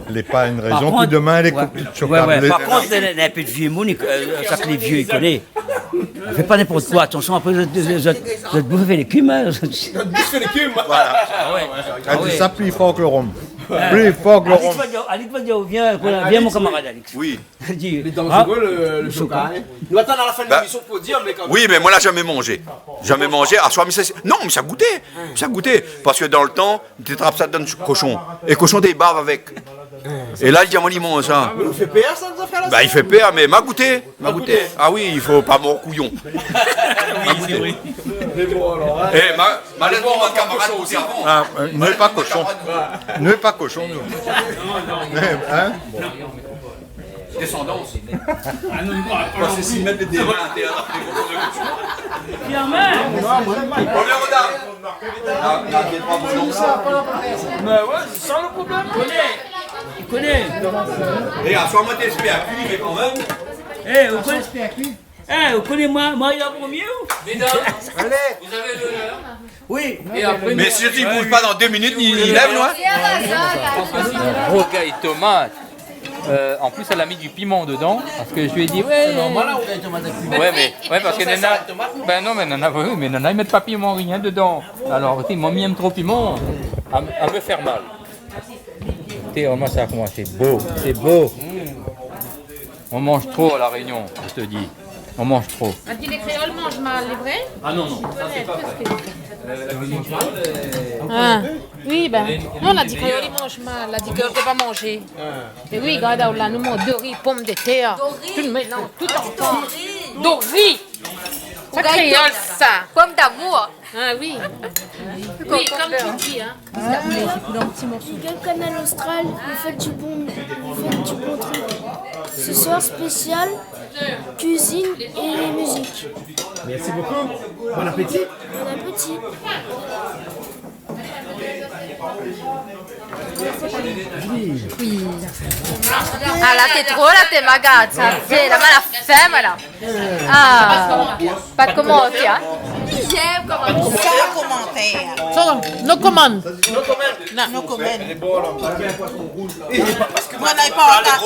Les pas une raison. Puis demain les coupes de chocolat. Par contre, un peu de vieux monde, ça que les vieux ils connaissent. On ne fait pas n'importe quoi. Attention, après vous êtes bouffé l'écume. Vous bouffez l'écume. Voilà. Elle dit ça plus fort que le rhum. Plus fort que le rhum. Alix va dire, viens mon camarade Alix. Oui. Il est dangereux le chocolat. Nous attendons à la fin de l'émission pour dire, mais quand même. Oui, mais moi, là, jamais mangé. Jamais mangé. À soir, mais non, mais ça goûtait. Ça goûtait. Parce que dans le temps, tu trappes ça dans le cochon. Et cochon, des baves avec. Et là, le diamant, il mange ça. Il fait peur, ça nous a fait là. Bah, il fait peur, mais m'a goûté. Ah oui, il faut pas mort couillon. Oui. Mais bon, alors. Eh, malheureusement, mon camarade aussi avant. Nous n'est pas cochon. Nous n'est pas cochon, nous. Hein? Descendance. Ah non, c'est s'ils mettent des mains à terre. Mais ouais, c'est ça le problème. Il connaît. Et à soi, moi, t'es SPAQ, mais quand même. Eh, vous connaissez SPAQ? Eh, vous connaissez moi, il a premier ou? Mesdames, vous avez l'honneur. Oui. Et après, Mais si tu ne bouges pas dans 2 minutes, il lève, non? Gros gars et tomate. En plus, elle a mis du piment dedans parce que je lui ai dit ouais. Ouais, parce que Nana, ben non, mais Nana, ils mettent pas piment rien dedans. Alors, ils m'ont mis un trop piment à me faire mal. Moi, ça commence, c'est beau. On mange trop à la Réunion, je te dis. On mange trop. On dit les créoles mangent mal, les vrais? Ah non, ça c'est pas vrai. Oui, ben, non, on a dit créoles ils mangent mal, on a dit qu'on ne peut pas manger. Et oui, regarde, là, nous mangeons de riz, pommes de terre, tout le mélange, tout ensemble. Dori. Ça créole, ça. Pomme d'amour. Ah oui. Oui, comme tu dis, hein. Quel canal austral, vous faites du bon truc. Ce soir spécial, cuisine et musique. Merci beaucoup. Bon appétit. Bon appétit. Oui. Ah là t'es trop, là t'es magate, ça fait la mal à femme là. Ah, pas de commentaire. Hein. J'aime comment Sans commentaire. No comment. No comment. Parce que moi, n'aille pas en retard.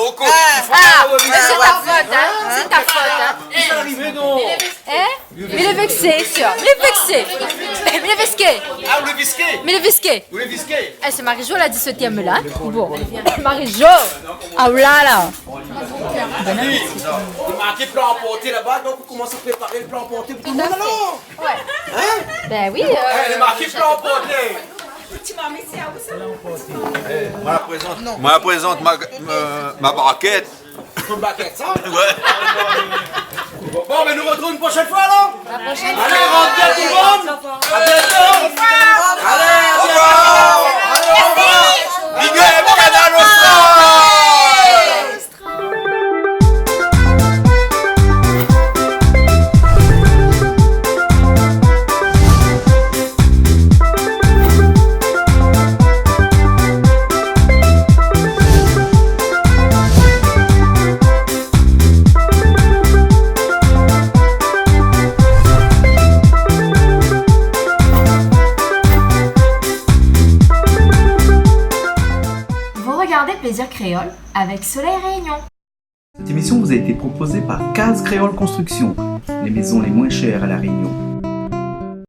Ah, c'est ta faute, hein. C'est ta faute, hein. C'est arrivé, non. Hein? Il est vexé, sûr. Il est vexé. Il est visqué. Ah, vous le visquez? Mais il est visqué. Vous le visquez? Eh, c'est Marie-Jo la 17e là. Bon. Marie-Jo. Ah là. Il marqué plan emporté là-bas, donc vous commencez à préparer le plan emporté pour tout le monde alors. Ouais. Hein? Ben oui. Il est marqué plan emporté. Moi, la présente ma braquette. Une baguette, ça? Ouais. Bon, mais nous retrouvons une prochaine fois alors. La prochaine fois. Allez, rentre bien tout le monde. À bientôt. Allez, au revoir. Allez, au revoir. Big up, Canal Austral. Plaisir créole avec Soleil Réunion. Cette émission vous a été proposée par Case Créole Construction, les maisons les moins chères à La Réunion.